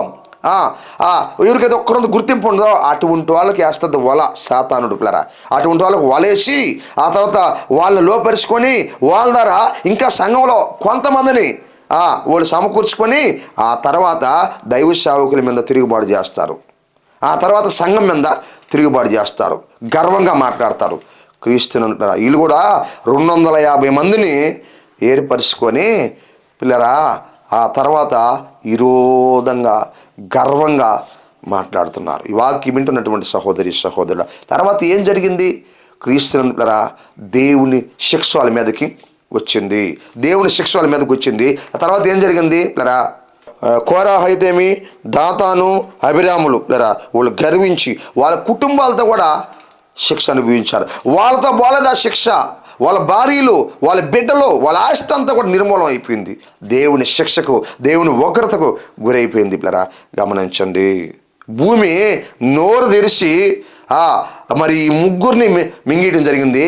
ఎవరికైతే ఒక్కరంత గుర్తింపు ఉందో, అటువంటి వాళ్ళకి వేస్తుంది వల సాతానుడు పిల్లరా. అటువంటి వాళ్ళకి వలేసి ఆ తర్వాత వాళ్ళని లోపరుచుకొని వాళ్ళ ద్వారా ఇంకా సంఘంలో కొంతమందిని వాళ్ళు సమకూర్చుకొని ఆ తర్వాత దైవ సేవకుల మీద తిరుగుబాటు చేస్తారు. ఆ తర్వాత సంఘం మీద తిరుగుబాటు చేస్తారు, గర్వంగా మాట్లాడతారు. క్రీస్తుని వీళ్ళు కూడా 250 మందిని ఏర్పరుచుకొని పిల్లరా ఆ తర్వాత విరోధంగా గర్వంగా మాట్లాడుతున్నారు. ఈ వాక్యం వింటున్నటువంటి సహోదరుల తర్వాత ఏం జరిగింది? క్రీస్తుని పిల్లరా దేవుని శిక్ష వాళ్ళ మీదకి వచ్చింది. ఆ తర్వాత ఏం జరిగింది పిల్లరా? కోరాహు అయితేమి, దాతాను, అభిరాములు పిల్లరా వాళ్ళు గర్వించి వాళ్ళ కుటుంబాలతో కూడా శిక్ష అనుభవించారు. వాళ్ళతో పోలేదు ఆ శిక్ష. వాళ్ళ భార్యలు, వాళ్ళ బిడ్డలు, వాళ్ళ ఆస్తి అంతా కూడా నిర్మూలం అయిపోయింది. దేవుని శిక్షకు, దేవుని ఉగ్రతకు గురైపోయింది పిల్లరా. గమనించండి, భూమి నోరు తెరిచి మరి ఈ ముగ్గురిని మింగేయడం జరిగింది.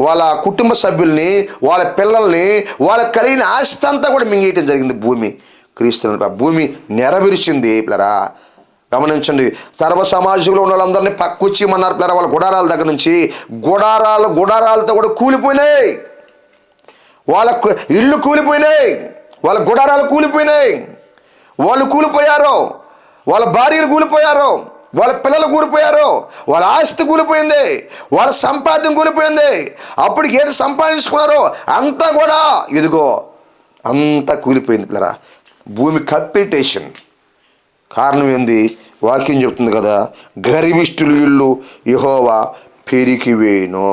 వాళ్ళ కుటుంబ సభ్యుల్ని, వాళ్ళ పిల్లల్ని, వాళ్ళకి కలిగిన ఆస్తి అంతా కూడా మింగేయడం జరిగింది భూమి. క్రీస్తుని భూమి నెరవేర్చింది పిల్లరా. గమనించండి, సర్వ సమాజంలో ఉన్న వాళ్ళందరినీ పక్కుచ్చిమన్నారు పిల్లరా. వాళ్ళ గుడారాల దగ్గర నుంచి గుడారాలతో కూడా కూలిపోయినాయి. వాళ్ళ ఇళ్ళు కూలిపోయినాయి, వాళ్ళ గుడారాలు కూలిపోయినాయి. వాళ్ళు కూలిపోయారు, వాళ్ళ భార్యలు కూలిపోయారు, వాళ్ళ పిల్లలు కూలిపోయారు, వాళ్ళ ఆస్తి కూలిపోయింది, వాళ్ళ సంపాదన కూలిపోయింది. అప్పటికి ఏది సంపాదించుకున్నారో అంతా కూడా ఇదిగో అంతా కూలిపోయింది పిల్లరా. భూమి కప్పెట్టేషన్. కారణం ఏంది? వాక్యం చెప్తుంది కదా, గర్విష్ఠులు ఇల్లు యెహోవా పెరికివేయును.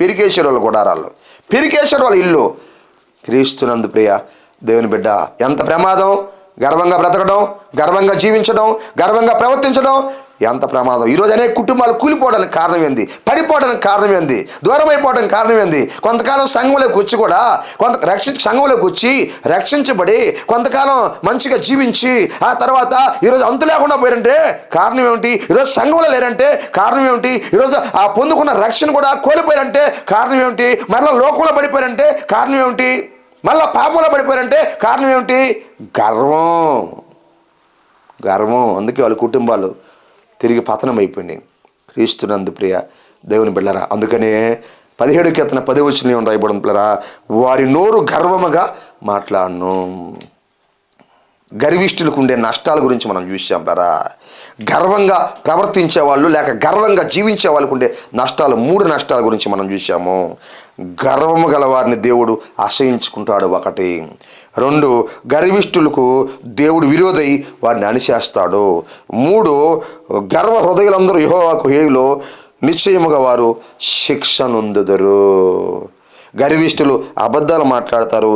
పెరికేశ్వర వాళ్ళ గుడారాలు, పెరికేశ్వర వాళ్ళ ఇల్లు. క్రీస్తునందు ప్రియ దేవుని బిడ్డ, ఎంత ప్రమాదం! గర్వంగా బ్రతకడం, గర్వంగా జీవించడం, గర్వంగా ప్రవర్తించడం ఎంత ప్రమాదం. ఈరోజు అనేక కుటుంబాలు కూలిపోవడానికి కారణం ఏంది? పడిపోవడానికి కారణం ఏంది? దూరం అయిపోవడానికి కారణం ఏంది? కొంతకాలం సంఘంలోకి వచ్చి కూడా సంఘంలోకి వచ్చి రక్షించబడి కొంతకాలం మంచిగా జీవించి ఆ తర్వాత ఈరోజు అంతు లేకుండా పోయారంటే కారణం ఏమిటి? ఈరోజు సంఘంలో లేరంటే కారణం ఏమిటి? ఈరోజు ఆ పొందుకున్న రక్షణ కూడా కోల్పోయారంటే కారణం ఏమిటి? మరలా లోకంలో పడిపోయారంటే కారణం ఏమిటి? మళ్ళా పాపంలో పడిపోయారంటే కారణం ఏమిటి? గర్వం. అందుకే వాళ్ళ కుటుంబాలు తిరిగి పతనం అయిపోయినాయి. క్రీస్తునందు ప్రియ దేవుని బిడ్డలారా, అందుకనే 17 కీర్తన 10 వచనం రాయబడింది పిల్లరా, వారి నోరు గర్వముగా మాట్లాడను. గర్విష్ఠులకు ఉండే నష్టాల గురించి మనం చూసాం పిల్లరా. గర్వంగా ప్రవర్తించే వాళ్ళు లేక గర్వంగా జీవించే వాళ్ళకు ఉండే నష్టాలు, 3 నష్టాల గురించి మనం చూసాము. గర్వము గల వారిని దేవుడు అసహించుకుంటాడు 1. 2, గర్విష్ఠులకు దేవుడు విరోధై వారిని అణిచేస్తాడు. 3, గర్వ హృదయులందరూ యెహోవాకు హేయులు, నిశ్చయముగా వారు శిక్ష నొందుదురు. గర్విష్ఠులు అబద్ధాలు మాట్లాడతారు.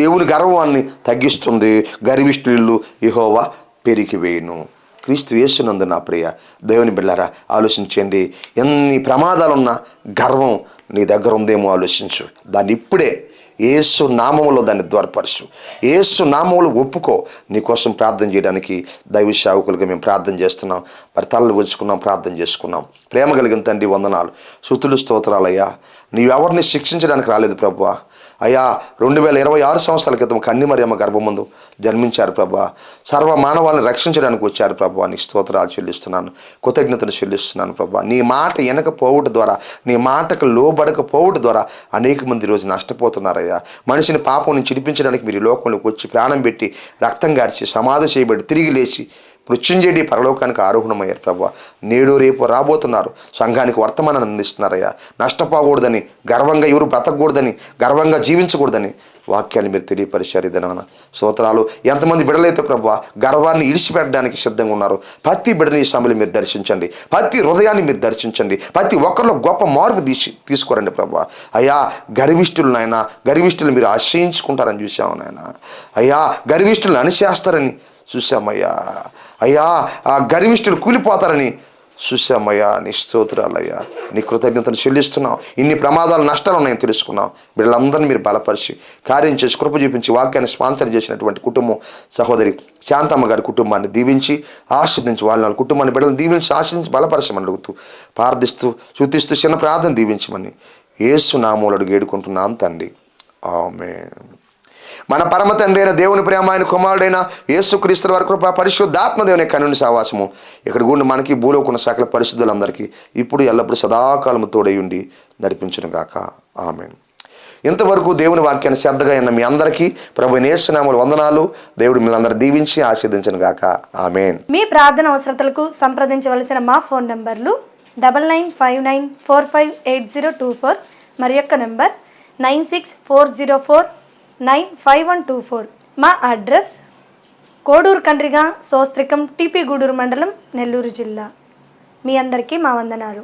ఎవరి గర్వాన్ని తగ్గిస్తుంది? గర్విష్ఠులు యెహోవా పెరికివేయును. క్రీస్తు యేసునందు నా ప్రియ దేవుని బిడ్డలారా, ఆలోచించండి. ఎన్ని ప్రమాదాలున్నా గర్వం నీ దగ్గర ఉందేమో ఆలోచించు. దాన్ని ఇప్పుడే యేసు నామములో దాన్ని ద్వారపరచు. యేసు నామములో ఒప్పుకో. నీకోసం ప్రార్థన చేయడానికి దైవ సేవకులుగా మేము ప్రార్థన చేస్తున్నాం. మరి తలలు ఉంచుకున్నాం, ప్రార్థన చేసుకున్నాం. ప్రేమ కలిగిన తండ్రి వందనాలు, స్తుతులు స్తోత్రాలయ్యా. నీవెవరిని శిక్షించడానికి రాలేదు ప్రభువా. అయ్యా 2026 సంవత్సరాల క్రితం కన్నిమరియమ్మ గర్భమందు జన్మించారు ప్రభా. సర్వ మానవాళ్ళని రక్షించడానికి వచ్చారు ప్రభా. నీ స్తోత్రాలు చెల్లిస్తున్నాను, కృతజ్ఞతలు చెల్లిస్తున్నాను ప్రభా. నీ మాట వెనకపోవడం ద్వారా, నీ మాటకు లోబడకపోవడం ద్వారా అనేక మంది రోజు నష్టపోతున్నారయ్యా. మనిషిని పాపం నుంచి చిడిపించడానికి మీరు ఈ లోకంలోకి వచ్చి ప్రాణం పెట్టి రక్తం గార్చి సమాధి చేయబడి తిరిగి లేచి మృత్యుంజయుడి పరలోకానికి ఆరోహణమయ్యారు ప్రభా. నేడు రేపు రాబోతున్నారు, సంఘానికి వర్తమానాన్ని అందిస్తున్నారయ్యా. నష్టపోకూడదని, గర్వంగా ఎవరు బ్రతకూడదని, గర్వంగా జీవించకూడదని వాక్యాన్ని మీరు తెలియపరిచారు. ఇదన స్తోత్రాలు. ఎంతమంది బిడ్డలైతే ప్రభా గర్వాన్ని ఇడిచిపెట్టడానికి సిద్ధంగా ఉన్నారు, ప్రతి బిడ్డని ఈ సమయంలో మీరు దర్శించండి, ప్రతి హృదయాన్ని మీరు దర్శించండి, ప్రతి ఒక్కరిలో గొప్ప మార్పు తీసుకోరండి ప్రభా. అయ్యా గర్విష్ఠులు నాయన, గర్విష్ఠులు మీరు ఆశ్రయించుకుంటారని చూసాము నాయన. అయ్యా గర్విష్ఠులు అణిచేస్తారని చూసామయ్యా. అయ్యా ఆ గర్విష్ఠులు కూలిపోతారని చూసామయ్యా. నీ స్తోత్రాలయ్యా, నీ కృతజ్ఞతను చెల్లిస్తున్నాం. ఇన్ని ప్రమాదాలు నష్టాలు ఉన్నాయని తెలుసుకున్నాం. వీళ్ళందరినీ మీరు బలపరిచి కార్యం చేసి కృప చూపించి వాక్యాన్ని స్పాన్సర్ చేసినటువంటి కుటుంబం సహోదరి శాంతమ్మ గారి కుటుంబాన్ని దీవించి ఆశీర్దించి, వాళ్ళ కుటుంబాన్ని బిడ్డలను దీవించి ఆశీర్దించి బలపరచమని అడుగుతూ ప్రార్థిస్తూ శుతిస్తూ చిన్న ప్రార్థన దీవించమని యేసు నామములో అడిగి వేడుకుంటున్నాం తండ్రి, ఆమేన్. మన పరమ తండ్రి అయిన దేవుని ప్రేమ, ఆయన కుమారుడైన యేసుక్రీస్తు వారి కృప, పరిశుద్ధాత్మ దేవుని కనుని సావాసము ఇక్కడ గుండి మనకి భూలోకున్న సకల పరిశుద్ధులందరికీ ఇప్పుడు ఎల్లప్పుడూ సదాకాలము తోడై ఉండి నడిపించును గాక, ఆమేన్. ఇంతవరకు దేవుని వాక్యాన్ని శ్రద్ధగా అయిన మీ అందరికీ ప్రభు యేసు నామములో వందనాలు. దేవుడు మిమ్మల్ని దీవించి ఆశీర్వదించును గాక, ఆమేన్. మీ ప్రార్థన అవసరతలకు సంప్రదించవలసిన మా ఫోన్ నంబర్లు 9959458024 మరి యొక్క నంబర్ 9640495124. మా అడ్రస్ కోడూరు కండ్రిగా, సోస్త్రికం, టీపీ గూడూరు మండలం, నెల్లూరు జిల్లా. మీ అందరికీ మా వందనాలు.